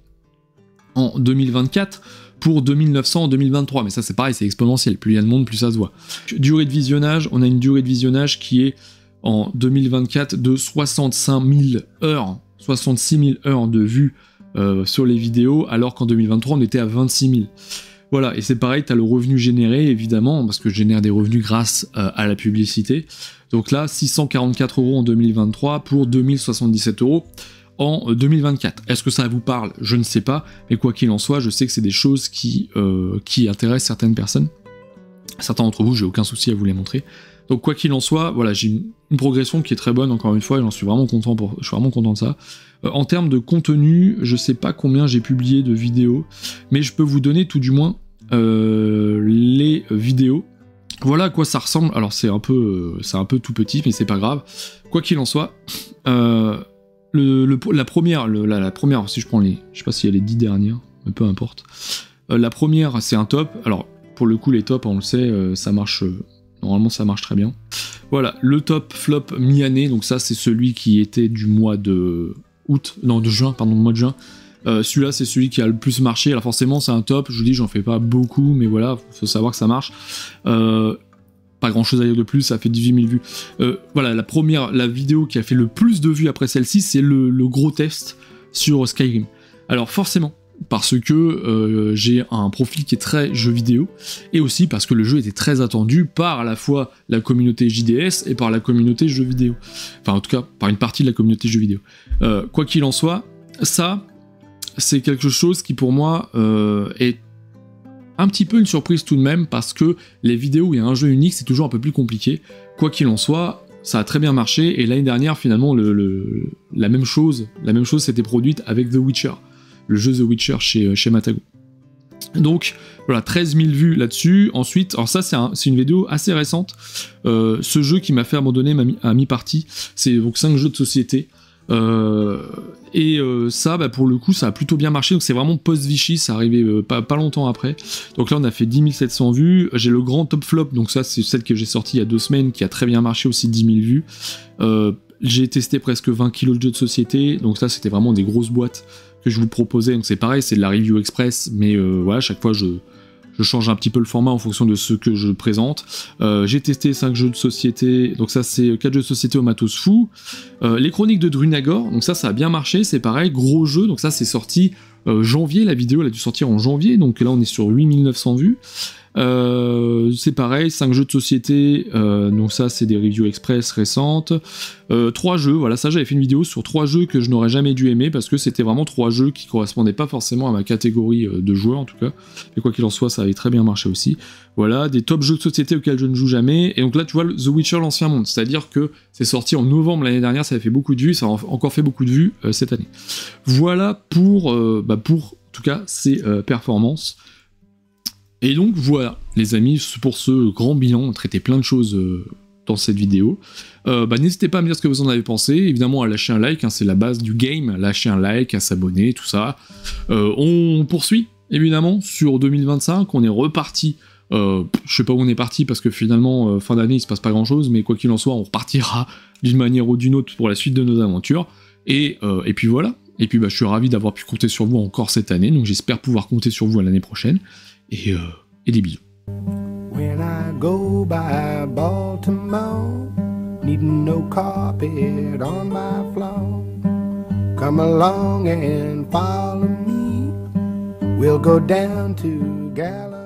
en 2024 pour 2900 en 2023, mais ça c'est pareil, c'est exponentiel, plus il y a de monde, plus ça se voit. Durée de visionnage, on a une durée de visionnage qui est en 2024 de 65 000 heures, 66 000 heures de vues sur les vidéos, alors qu'en 2023 on était à 26 000. Voilà, et c'est pareil, tu as le revenu généré, évidemment, parce que je génère des revenus grâce à la publicité. Donc là, 644 € en 2023 pour 2077 € en 2024. Est-ce que ça vous parle ? Je ne sais pas, mais quoi qu'il en soit, je sais que c'est des choses qui intéressent certaines personnes. Certains d'entre vous, j'ai aucun souci à vous les montrer. Donc quoi qu'il en soit, voilà, j'ai une progression qui est très bonne, encore une fois, et je suis vraiment content de ça. En termes de contenu, je sais pas combien j'ai publié de vidéos, mais je peux vous donner tout du moins les vidéos. Voilà à quoi ça ressemble. Alors c'est un peu tout petit, mais c'est pas grave. Quoi qu'il en soit, la première, si je prends je sais pas s'il y a les 10 dernières, mais peu importe. La première, c'est un top. Alors pour le coup, les tops, on le sait, ça marche. Normalement, ça marche très bien. Voilà, le top flop mi-année. Donc ça, c'est celui qui était du mois de juin. Celui-là, c'est celui qui a le plus marché. Alors forcément, c'est un top. Je vous dis, j'en fais pas beaucoup, mais voilà, faut savoir que ça marche. Pas grand-chose à dire de plus. Ça fait 18 000 vues. Voilà, la vidéo qui a fait le plus de vues après celle-ci, c'est le gros test sur Skyrim. Alors forcément, parce que j'ai un profil qui est très jeu vidéo, et aussi parce que le jeu était très attendu par à la fois la communauté JDS et par la communauté jeux vidéo. Enfin, en tout cas, par une partie de la communauté jeux vidéo. Quoi qu'il en soit, ça, c'est quelque chose qui pour moi est un petit peu une surprise tout de même, parce que les vidéos où il y a un jeu unique, c'est toujours un peu plus compliqué. Quoi qu'il en soit, ça a très bien marché, et l'année dernière, finalement, la même chose s'était produite avec The Witcher. Le jeu The Witcher chez Matago. Donc voilà, 13 000 vues là-dessus. Ensuite, alors ça c'est une vidéo assez récente. Ce jeu qui m'a fait abandonner à mi-partie, c'est donc 5 jeux de société. Ça, pour le coup, ça a plutôt bien marché. Donc c'est vraiment post-Vichy, ça arrivait pas longtemps après. Donc là, on a fait 10 700 vues. J'ai le grand top flop, donc ça c'est celle que j'ai sortie il y a 2 semaines, qui a très bien marché aussi, 10 000 vues. J'ai testé presque 20 kilos de jeux de société. Donc ça, c'était vraiment des grosses boîtes que je vous proposais, donc c'est pareil, c'est de la review express, mais voilà, chaque fois je change un petit peu le format en fonction de ce que je présente. J'ai testé 5 jeux de société, donc ça c'est 4 jeux de société au matos fou. Les chroniques de Drunagor, donc ça a bien marché, c'est pareil, gros jeu, donc ça c'est sorti janvier, la vidéo elle a dû sortir en janvier, donc là on est sur 8900 vues. C'est pareil, 5 jeux de société, donc ça c'est des reviews express récentes. 3 jeux, voilà, ça j'avais fait une vidéo sur 3 jeux que je n'aurais jamais dû aimer, parce que c'était vraiment 3 jeux qui correspondaient pas forcément à ma catégorie de joueurs en tout cas, mais quoi qu'il en soit ça avait très bien marché aussi. Voilà, des top jeux de société auxquels je ne joue jamais, et donc là tu vois The Witcher l'Ancien Monde, c'est à dire que c'est sorti en novembre l'année dernière, ça avait fait beaucoup de vues, ça a encore fait beaucoup de vues cette année. Voilà pour en tout cas ces performances. Et donc voilà, les amis, pour ce grand bilan, on traitait plein de choses dans cette vidéo. N'hésitez pas à me dire ce que vous en avez pensé, évidemment à lâcher un like, hein, c'est la base du game, lâcher un like, à s'abonner, tout ça. On poursuit, évidemment, sur 2025, on est reparti. Je sais pas où on est parti parce que finalement fin d'année il se passe pas grand chose, mais quoi qu'il en soit on repartira d'une manière ou d'une autre pour la suite de nos aventures et puis voilà, et puis je suis ravi d'avoir pu compter sur vous encore cette année, donc j'espère pouvoir compter sur vous à l'année prochaine et des bisous. When I go by Baltimore, needing no carpet on my floor, come along and follow me, we'll go down to Gallup.